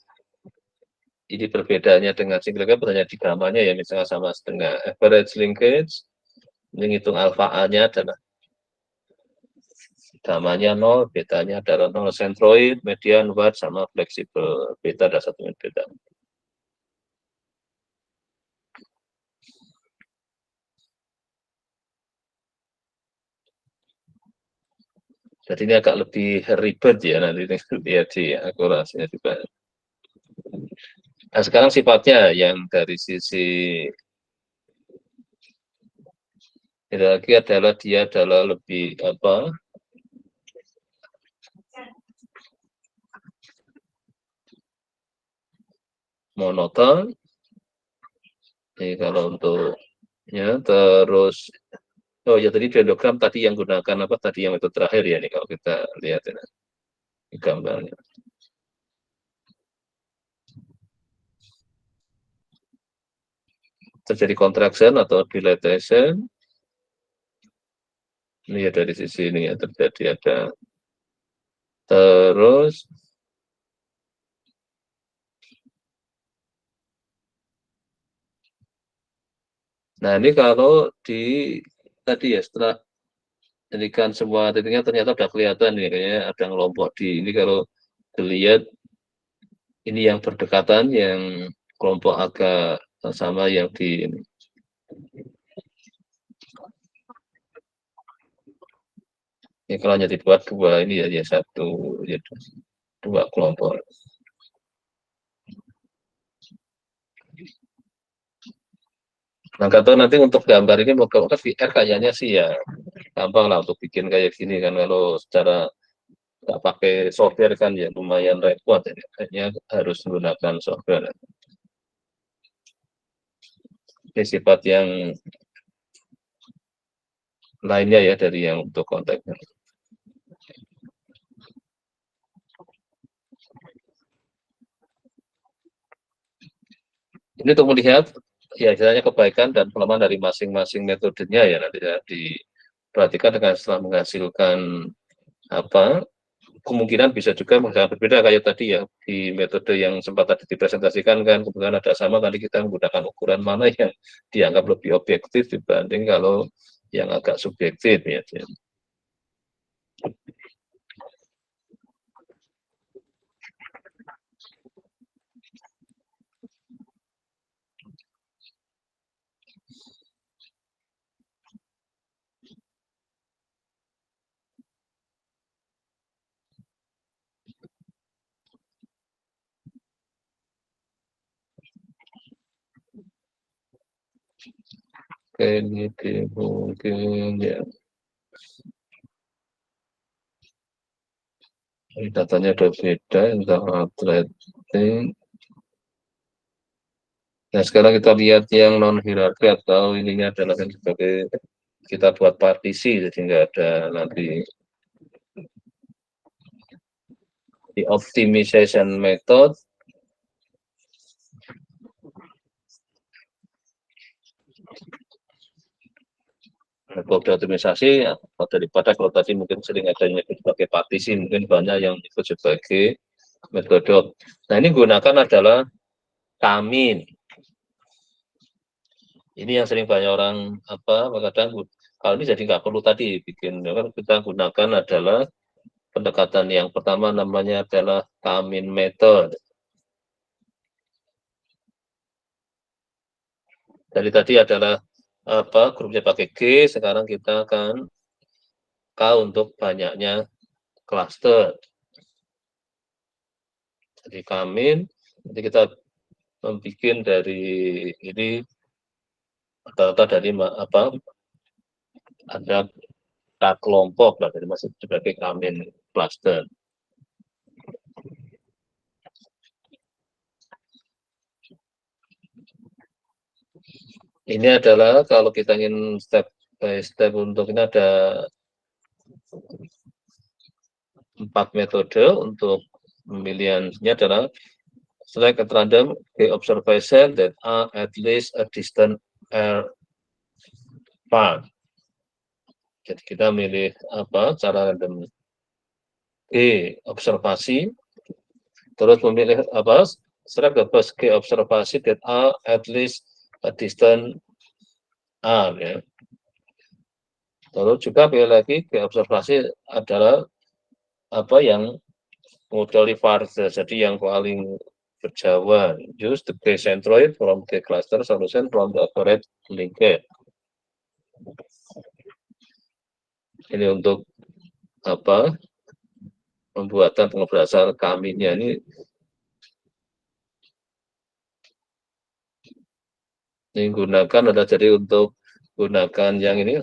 ini perbedaannya dengan single linked hanya di gamanya ya misalnya sama setengah. Average linkage menghitung alfa-nya adalah gamanya 0, betanya adalah 0, centroid, median, watt, sama fleksibel beta ada satu beta. Jadi ini agak lebih ribet ya nanti lihat di akurasinya juga. Nah, sekarang sifatnya yang dari sisi lagi adalah dia adalah lebih apa? Monoton. Ini kalau untuk ya terus oh ya tadi dendrogram tadi yang gunakan apa tadi yang itu terakhir ya nih kalau kita lihat ini gambarnya. Terjadi contraction atau dilatation. Ini ya dari sisi ini ya terjadi ada terus nah ini kalau di tadi ya setelah jadikan semua titiknya ternyata udah kelihatan nih kayaknya ada kelompok di ini kalau dilihat ini yang berdekatan yang kelompok agak sama yang di ini kalau hanya dibuat dua ini ya satu ya dua kelompok. Nah, kata nanti untuk gambar ini moga-moga VR kayaknya sih ya gampang lah untuk bikin kayak gini kan kalau secara nggak pakai software kan ya lumayan repot ya. Kayaknya harus menggunakan software. Ini sifat yang lainnya ya dari yang untuk konteksnya. Ini untuk melihat ya istilahnya kebaikan dan kelemahan dari masing-masing metodenya ya nanti ya diperhatikan dengan setelah menghasilkan apa kemungkinan bisa juga sangat berbeda kayak tadi ya di metode yang sempat tadi dipresentasikan kan kemudian ada sama tadi kita menggunakan ukuran mana yang dianggap lebih objektif dibanding kalau yang agak subjektif ya. Oke, ini mungkin ya. Ini datanya ada beda, entah atletik. Nah, sekarang kita lihat yang non hierarki atau ininya adalah yang sebagai kita buat partisi, jadi nggak ada nanti di optimization method. Metode optimisasi daripada kalau tadi mungkin sering adanya sebagai partisi, mungkin banyak yang ikut sebagai metode. Nah, ini gunakan adalah kamin. Ini yang sering banyak orang kadang kalau ini jadi nggak perlu tadi bikin, kan kita gunakan adalah pendekatan yang pertama namanya adalah kamin method. Dari tadi adalah grupnya pakai G, sekarang kita akan K untuk banyaknya cluster. Jadi kamin, nanti kita membuat dari ini data dari ada kelompok lah, dari masih sebagai kamin cluster. Ini adalah kalau kita ingin step by step untuk ini ada 4 metode untuk pemilihannya adalah select at random the observation that are at least a distant r apart. Jadi kita milih cara random observasi, terus memilih select the first observasi that are at least a distant r ya. Terus juga pilih lagi observasi adalah yang mutually farther, jadi yang paling berjauhan. Use the centroid from the cluster solution from the average linkage. Ini untuk pembuatan pengoperasian kaminnya ini gunakan adalah jadi untuk gunakan yang ini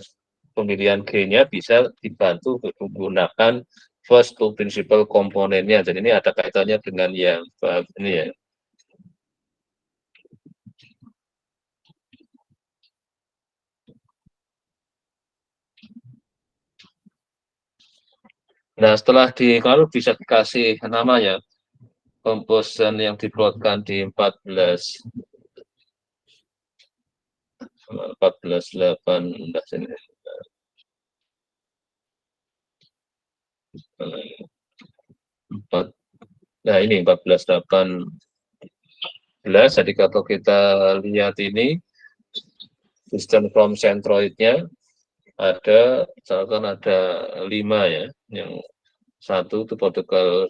pemilihan G-nya bisa dibantu menggunakan first to principal komponennya. Jadi ini ada kaitannya dengan yang ini ya. Nah, setelah kalau bisa dikasih namanya composition yang diplotkan di 14.18 ini. Nah, ini 14.18. Jadi kalau kita lihat ini distance from centroidnya ada, misalkan ada 5 ya, yang satu itu protokol,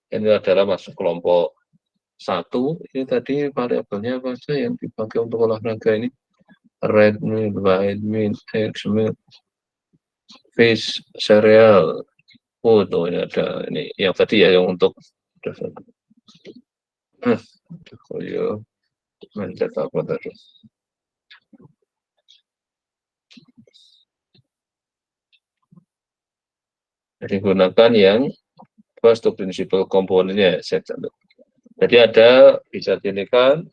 ini adalah masuk kelompok 1. Ini tadi variabelnya apa saja yang dipakai untuk olahraga ini? Red meat, white meat, eggs meat, fish, cereal. Oh, tuh ini ada ini yang tadi ya, yang untuk mencet apa tadi? Jadi gunakan yang first to principal komponennya. Jadi ada bisa dilihat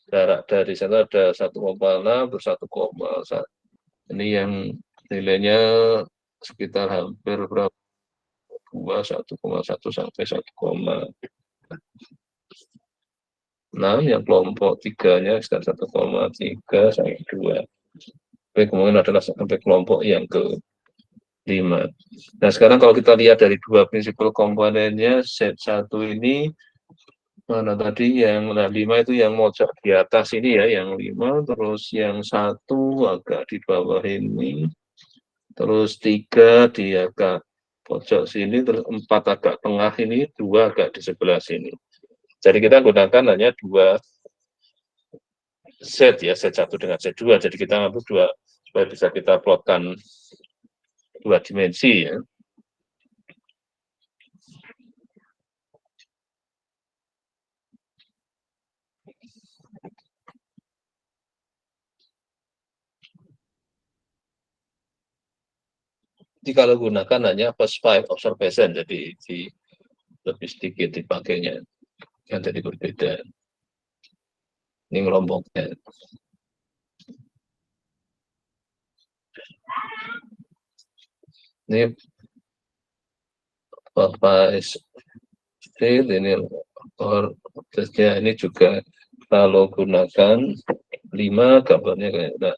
jarak dari sana ada 1,6 per 1,1. Ini yang nilainya sekitar hampir berapa? 1,1 sampai 1,6, yang kelompok 3-nya sekitar 1,3 sampai 2. Tapi kemudian adalah sampai kelompok yang ke-5. Nah, sekarang kalau kita lihat dari 2 prinsipal komponennya, set 1 ini mana tadi yang 5 itu yang mojok di atas ini ya, yang 5, terus yang 1 agak di bawah ini, terus 3 di agak pojok sini, terus 4 agak tengah ini, 2 agak di sebelah sini. Jadi kita gunakan hanya 2 set ya, set 1 dengan set 2. Jadi kita ambil 2 supaya bisa kita plotkan 2 dimensi ya. Jika gunakan hanya first five observation, jadi lebih sedikit dipakainya, yang jadi berbeda. Ini kelompoknya. Ini Bapak Stil, ini tesnya ini juga kalau gunakan 5 gambarnya kayak nah,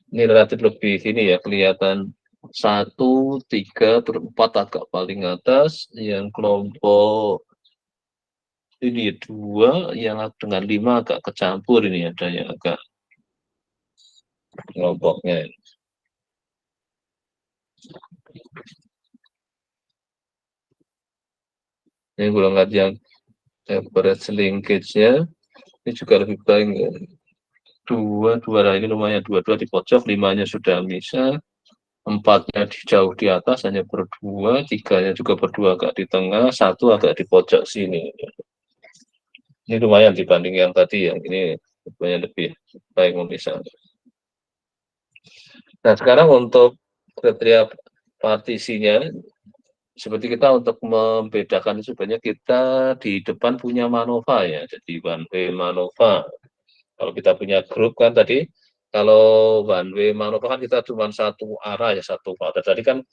ini relatif lebih ini ya, kelihatan 1, 3, 4 agak paling atas, yang kelompok ini 2, yang dengan 5 agak kecampur, ini ada yang agak kelompoknya. Ini golongan yang average linkage-nya ini juga lebih baik. 2 lah, ini lumayan 2 di pojok, 5-nya sudah bisa, 4-nya jauh di atas hanya berdua, 3-nya juga berdua agak di tengah, 1 agak di pojok sini. Ini lumayan dibanding yang tadi, yang ini lumayan lebih baik misalnya. Nah, sekarang untuk kriteria partisinya, seperti kita untuk membedakan itu sebenarnya kita di depan punya MANOVA ya, jadi one way MANOVA. Kalau kita punya grup kan tadi, kalau one way MANOVA kan kita cuma satu arah ya, satu pada tadi kan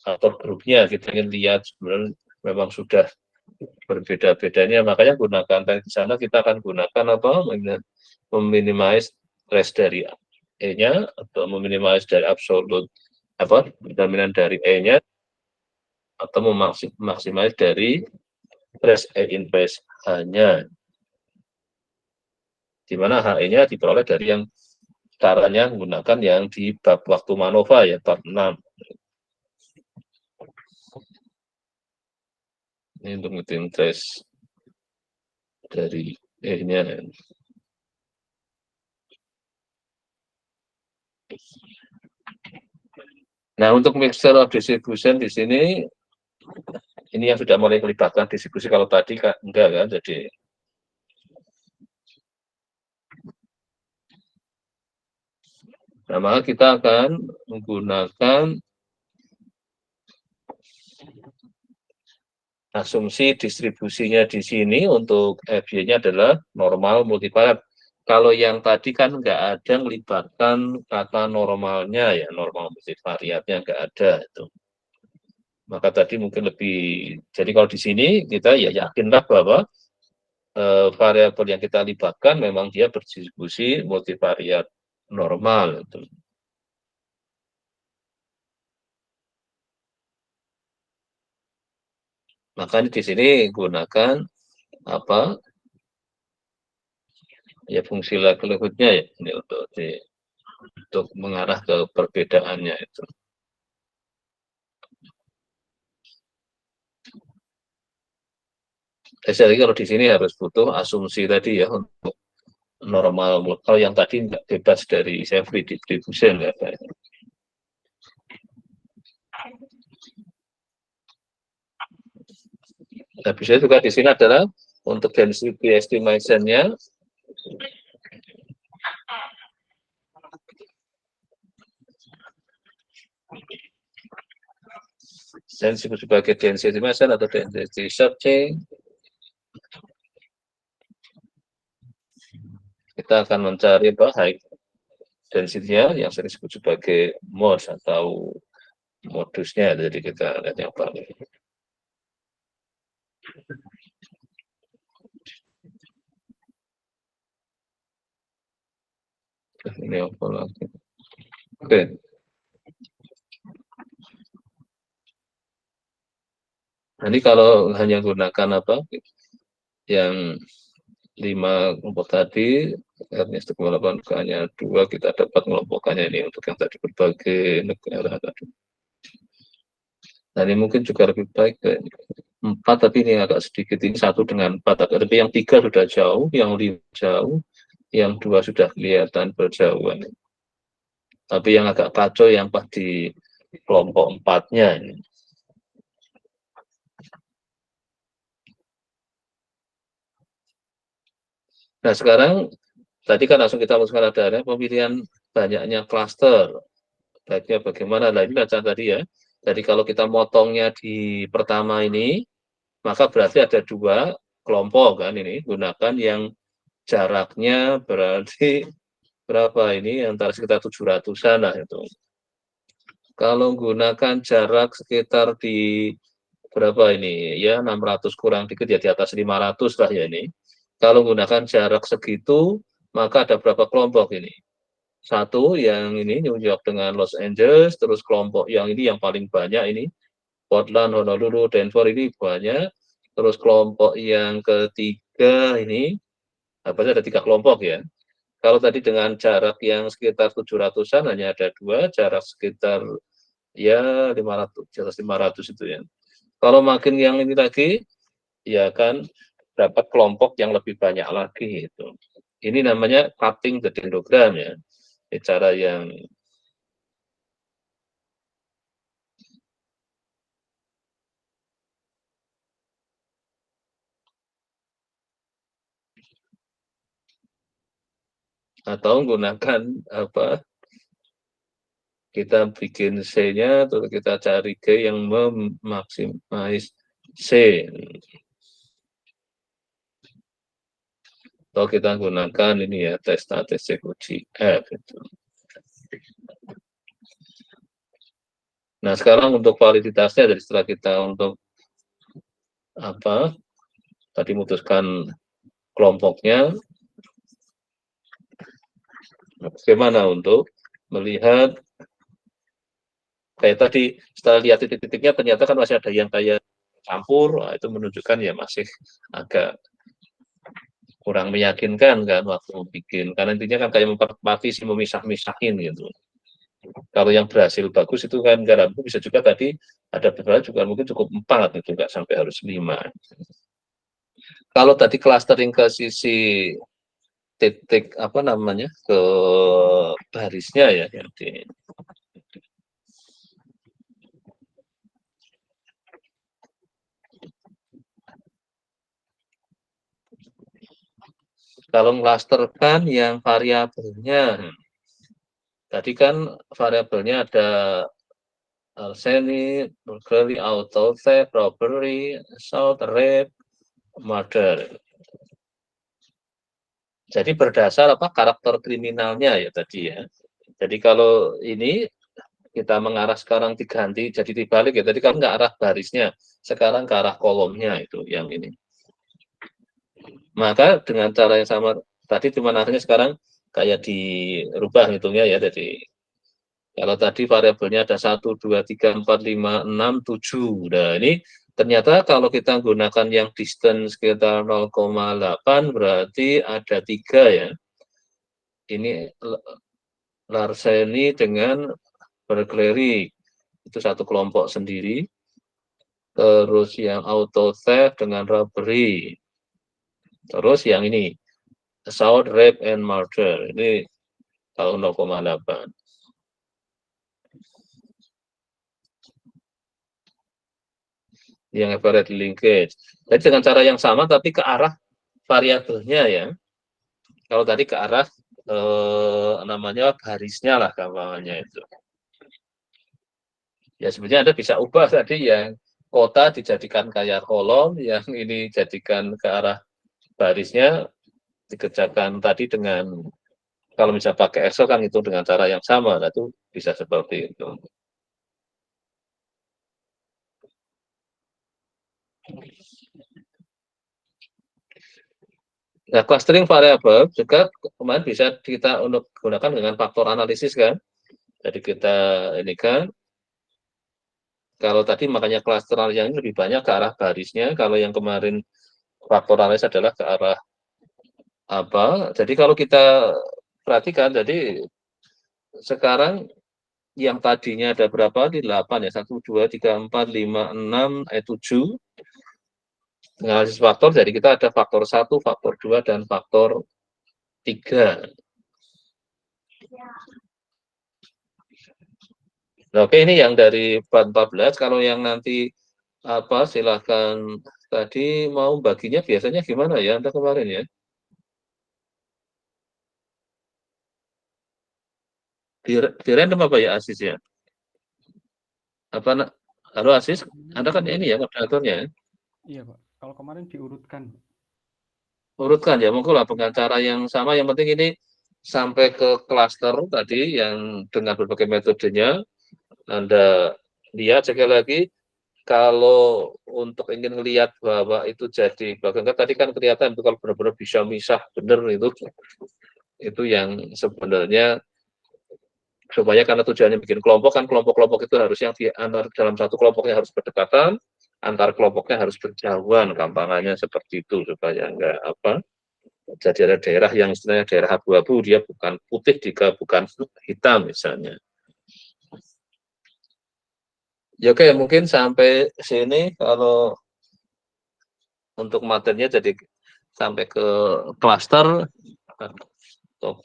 atau grupnya kita ingin lihat sebenarnya memang sudah berbeda-bedanya, makanya gunakan di sana kita akan gunakan apa, meminimize rest dari E-nya atau meminimize dari absolute apa determinan dari E-nya atau memaksimais dari rest E inverse H-nya, di mana HE-nya diperoleh dari yang caranya menggunakan yang di bab waktu MANOVA ya, bab 6. Ini untuk ngitung trace dari E-nya. Nah, untuk mixture of distribution di sini, ini yang sudah mulai melibatkan distribusi, kalau tadi kan enggak kan, jadi nah, maka kita akan menggunakan asumsi distribusinya di sini untuk FY-nya adalah normal multivariat. Kalau yang tadi kan nggak ada melibatkan kata normalnya ya, normal multivariatnya nggak ada itu. Maka tadi mungkin lebih, jadi kalau di sini kita ya yakinlah bahwa variabel yang kita libatkan memang dia berdistribusi multivariat normal itu. Makanya di sini gunakan apa ya, fungsi likelihood-nya ya, ini untuk mengarah ke perbedaannya itu. Jadi kalau di sini harus butuh asumsi tadi ya untuk normal. Kalau yang tadi nggak bebas dari free distribution ya. Nah, bisa juga di sini adalah untuk density estimation-nya. Dan disebut sebagai density estimation atau density searching. Kita akan mencari high density-nya yang sering disebut sebagai MOS atau modusnya. Jadi kita lihat yang paling. Ini apa lagi? Oke. Nanti kalau hanya gunakan apa yang 5 kelompok tadi, artinya melakukan hanya 2, kita dapat mengelompokkannya ini untuk yang tadi berbagai negara tadi. Nah, ini mungkin juga lebih baik ke 4, tapi ini agak sedikit, ini 1 dengan 4, tapi yang 3 sudah jauh, yang 5 jauh, yang 2 sudah kelihatan berjauhan. Tapi yang agak kacau yang pas di kelompok 4-nya ini. Nah, sekarang tadi kan langsung kita masukkan ada pemilihan banyaknya klaster. Baiknya bagaimana? Nah, ini acara tadi ya. Jadi kalau kita motongnya di pertama ini, maka berarti ada 2 kelompok kan ini, gunakan yang jaraknya berarti berapa ini, antara sekitar 700-an lah itu. Kalau menggunakan jarak sekitar di berapa ini, ya 600 kurang dikit ya, di atas 500 lah ya ini. Kalau menggunakan jarak segitu, maka ada berapa kelompok ini? Satu yang ini New York dengan Los Angeles, terus kelompok yang ini yang paling banyak ini Portland, Honolulu, Denver ini banyak. Terus kelompok yang ketiga ini, apa sih ada 3 kelompok ya. Kalau tadi dengan jarak yang sekitar 700-an hanya ada 2, jarak sekitar ya 500, di atas 500 itu ya. Kalau makin yang ini lagi, ya kan dapat kelompok yang lebih banyak lagi itu. Ini namanya cutting the dendrogram ya. Ini cara yang atau menggunakan apa, kita bikin C-nya, terus kita cari G yang memaksimalis C. Atau kita gunakan ini ya, tes statistik UGF. Gitu. Nah, sekarang untuk validitasnya, dari setelah kita untuk apa, tadi memutuskan kelompoknya, bagaimana untuk melihat, kayak tadi, setelah lihat titik-titiknya, ternyata kan masih ada yang kayak campur, nah, itu menunjukkan ya masih agak kurang meyakinkan kan waktu bikin, karena intinya kan kayak mempartisi, memisah-misahin gitu. Kalau yang berhasil bagus itu kan garamku bisa juga tadi ada beberapa juga mungkin cukup 4 itu, nggak sampai harus 5. Kalau tadi clustering ke sisi titik apa namanya, ke barisnya ya, jadi kalau clusterkan yang variabelnya, tadi kan variabelnya ada arsenic, mercury, auto theft, robbery, assault, rape, murder. Jadi berdasar apa karakter kriminalnya ya tadi ya. Jadi kalau ini kita mengarah sekarang diganti jadi dibalik ya. Tadi kan nggak arah barisnya, sekarang ke arah kolomnya itu yang ini. Maka dengan cara yang sama tadi cuma arahnya sekarang kayak dirubah hitungnya ya. Jadi kalau tadi variabelnya ada 1, 2, 3, 4, 5, 6, 7. Nah ini ternyata kalau kita gunakan yang distance sekitar 0,8 berarti ada 3 ya. Ini Larceny dengan Berkeley itu satu kelompok sendiri. Terus yang auto theft dengan robbery. Terus yang ini assault, rape, and murder. Ini kalau 0,8. Yang average linkage. Jadi dengan cara yang sama tapi ke arah variabelnya ya. Kalau tadi ke arah namanya barisnya lah gampangannya itu. Ya sebenarnya Anda bisa ubah tadi yang kota dijadikan kayak kolom, yang ini jadikan ke arah barisnya, dikerjakan tadi dengan, kalau misalnya pakai Excel kan itu dengan cara yang sama, nah itu bisa seperti itu. Nah, clustering variabel juga kemarin bisa kita untuk gunakan dengan faktor analisis kan. Jadi kita ini kan, kalau tadi makanya cluster yang ini lebih banyak ke arah barisnya, kalau yang kemarin faktor analisis adalah ke arah apa. Jadi kalau kita perhatikan, jadi sekarang yang tadinya ada berapa di 8 ya, 1, 2, 3, 4, 5, 6, 7. Analisis faktor, jadi kita ada faktor 1, faktor 2, dan faktor 3. Nah, oke, ini yang dari bab 14. Kalau yang nanti apa, silahkan tadi mau baginya biasanya gimana ya Anda kemarin ya? Di random apa ya asisnya? Apa nak? Halo Asis, Anda kan ini ya koordinatornya. Iya Pak, kalau kemarin diurutkan. Urutkan ya, monggo lah dengan cara yang sama. Yang penting ini sampai ke klaster tadi yang dengan berbagai metodenya. Anda lihat sekali lagi, kalau untuk ingin melihat bahwa itu jadi bagian tadi kan kelihatan itu kalau benar-benar bisa misah benar itu yang sebenarnya supaya karena tujuannya bikin kelompok kan kelompok-kelompok itu harus yang di antar dalam satu kelompoknya harus berdekatan, antar kelompoknya harus berjauhan, gampangannya seperti itu supaya enggak apa. Jadi ada daerah yang istilahnya daerah abu-abu, dia bukan putih juga bukan hitam misalnya. Ya oke, mungkin sampai sini kalau untuk materinya jadi sampai ke klaster atau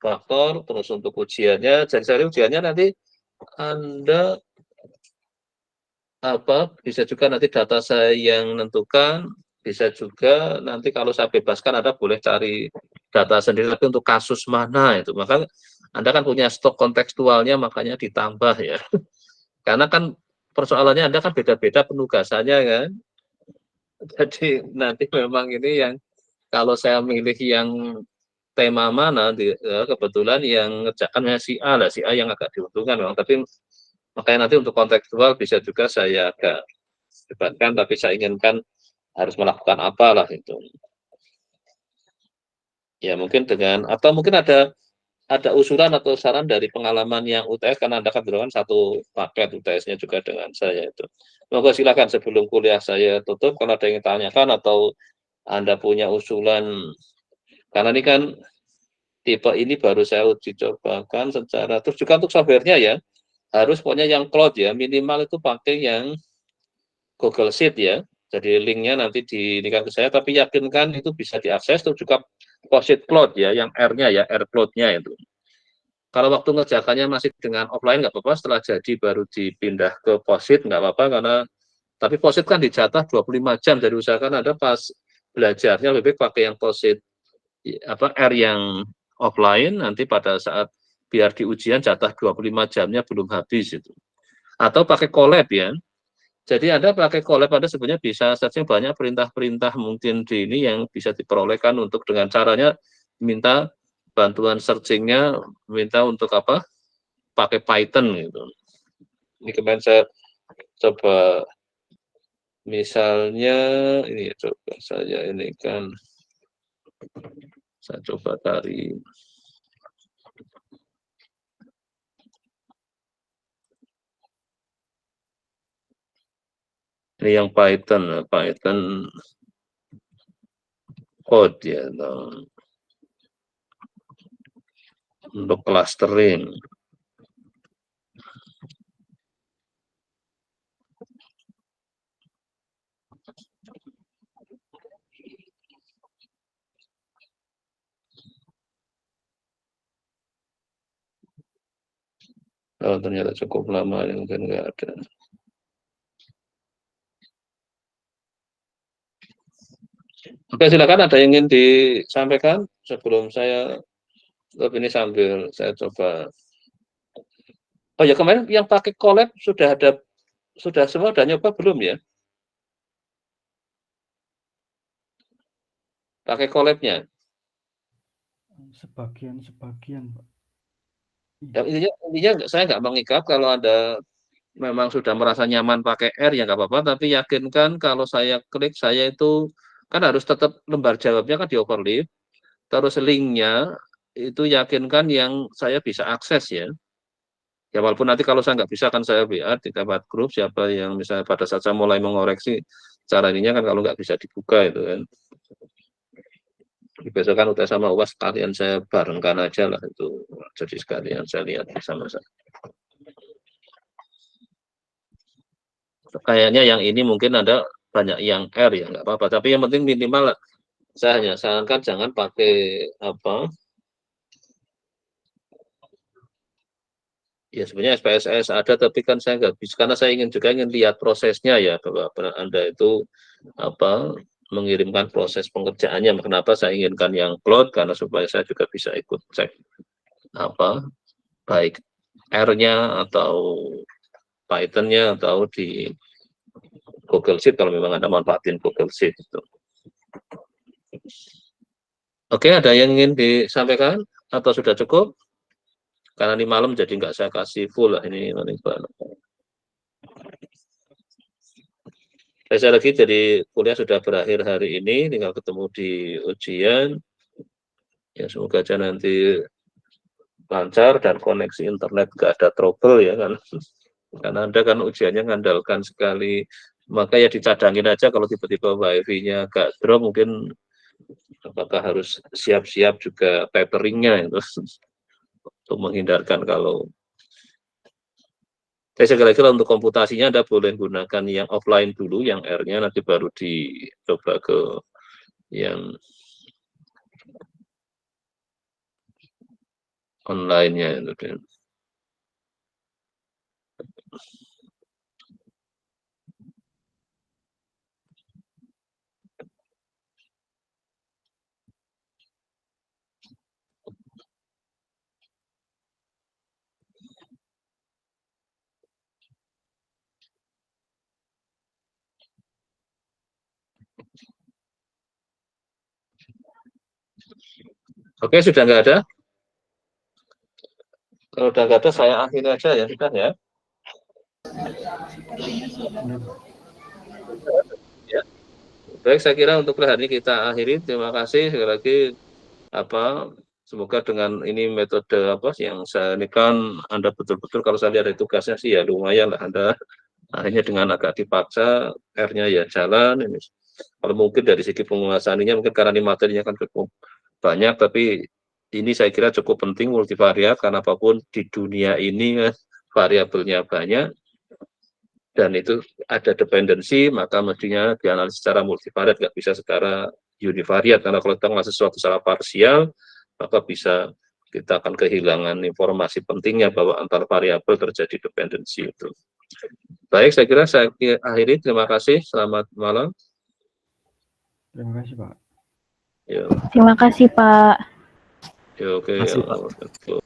faktor, terus untuk ujiannya, jadi ujiannya nanti Anda apa bisa juga nanti data saya yang menentukan, bisa juga nanti kalau saya bebaskan Anda boleh cari data sendiri, tapi untuk kasus mana itu, maka Anda kan punya stok kontekstualnya, makanya ditambah ya. Karena kan persoalannya Anda kan beda-beda penugasannya kan. Jadi nanti memang ini yang kalau saya milih yang tema mana, kebetulan yang ngerjakan si A lah, si A yang agak diuntungkan memang, tapi makanya nanti untuk kontekstual bisa juga saya agak debatkan, tapi saya inginkan harus melakukan apalah itu. Ya mungkin dengan, atau mungkin ada usulan atau saran dari pengalaman yang UTS, karena Anda kan berdua satu paket UTS-nya juga dengan saya itu. Monggo silakan sebelum kuliah saya tutup, kalau ada yang tanyakan atau Anda punya usulan, karena ini kan tipe ini baru saya uji cobakan secara, terus juga untuk software-nya ya, harus pokoknya yang cloud ya, minimal itu pakai yang Google Sheet ya. Jadi linknya nanti diberikan ke saya, tapi yakinkan itu bisa diakses, terus juga PostSheet Cloud ya, yang R-nya ya, R Cloud-nya itu. Kalau waktu ngerjakannya masih dengan offline nggak apa-apa, setelah jadi baru dipindah ke PostSheet nggak apa-apa, karena tapi PostSheet kan dijatah 25 jam, jadi usahakan Anda pas belajarnya lebih baik pakai yang PostSheet apa R yang offline, nanti pada saat biar di ujian jatah 25 jamnya belum habis itu. Atau pakai collab ya. Jadi Anda pakai collab, Anda sebenarnya bisa searching banyak perintah-perintah mungkin di ini yang bisa diperolehkan untuk dengan caranya minta bantuan searchingnya, minta untuk apa? Pakai Python gitu. Ini kemarin saya coba misalnya ini coba saya ini kan saya coba cari ini yang Python code ya untuk clustering. Oh, ternyata cukup lama, mungkin nggak ada. Oke, silakan, ada yang ingin disampaikan sebelum saya ini sambil saya coba. Oh ya, kemarin yang pakai collab sudah semua udah nyoba belum ya? Pakai collab-nya. Sebagian, Pak. Ya, intinya saya nggak mengikat, kalau Anda memang sudah merasa nyaman pakai R ya nggak apa-apa, tapi yakinkan kalau saya klik, saya itu kan harus tetap lembar jawabnya kan di overlap, terus linknya itu yakinkan yang saya bisa akses ya. Ya walaupun nanti kalau saya nggak bisa kan saya WA di tempat grup siapa yang misalnya pada saat saya mulai mengoreksi cara ininya kan, kalau nggak bisa dibuka itu kan. Besok kan udah sama UAS, kalian saya barengkan aja lah itu, jadi sekalian saya lihat sama-sama. Kayaknya yang ini mungkin ada banyak yang R ya nggak apa-apa, tapi yang penting minimal saya hanya sarankan jangan pakai apa ya, sebenarnya SPSS ada, tapi kan saya nggak bisa karena saya ingin lihat prosesnya ya, bahwa Anda itu apa mengirimkan proses pengerjaannya. Kenapa saya inginkan yang cloud, karena supaya saya juga bisa ikut cek apa baik R-nya atau Python-nya atau di Google Sheet kalau memang Anda manfaatin Google Sheet itu. Oke, ada yang ingin disampaikan atau sudah cukup? Karena ini malam jadi nggak saya kasih full lah ini. Saya lagi jadi kuliah sudah berakhir hari ini, tinggal ketemu di ujian. Ya semoga aja nanti lancar dan koneksi internet nggak ada trouble ya kan. Karena Anda kan ujiannya ngandalkan sekali, maka ya dicadangin aja kalau tiba-tiba wifi-nya agak drop, mungkin apakah harus siap-siap juga tethering-nya itu untuk menghindarkan kalau sekali lagi untuk komputasinya Anda boleh gunakan yang offline dulu, yang R-nya nanti baru dicoba ke yang online-nya itu. Oke, sudah nggak ada? Kalau udah nggak ada, saya akhiri aja ya, sudah ya. Ya. Baik, saya kira untuk hari ini kita akhiri. Terima kasih sekali lagi. Semoga dengan ini metode yang saya ini kan Anda betul-betul kalau saya lihat dari tugasnya sih ya lumayan lah Anda akhirnya dengan agak dipaksa R-nya ya jalan ini. Kalau mungkin dari segi penguasaan mungkin karena ini materinya kan cukup banyak, tapi ini saya kira cukup penting multivariat karena apapun di dunia ini variabelnya banyak dan itu ada dependensi, maka mestinya dianalisis secara multivariat, nggak bisa secara univariat, karena kalau kita ngasih sesuatu secara parsial maka bisa kita akan kehilangan informasi pentingnya bahwa antar variabel terjadi dependensi itu. Baik, saya kira saya akhiri. Terima kasih. Selamat malam. Terima kasih, Pak. Terima kasih, Pak. Oke.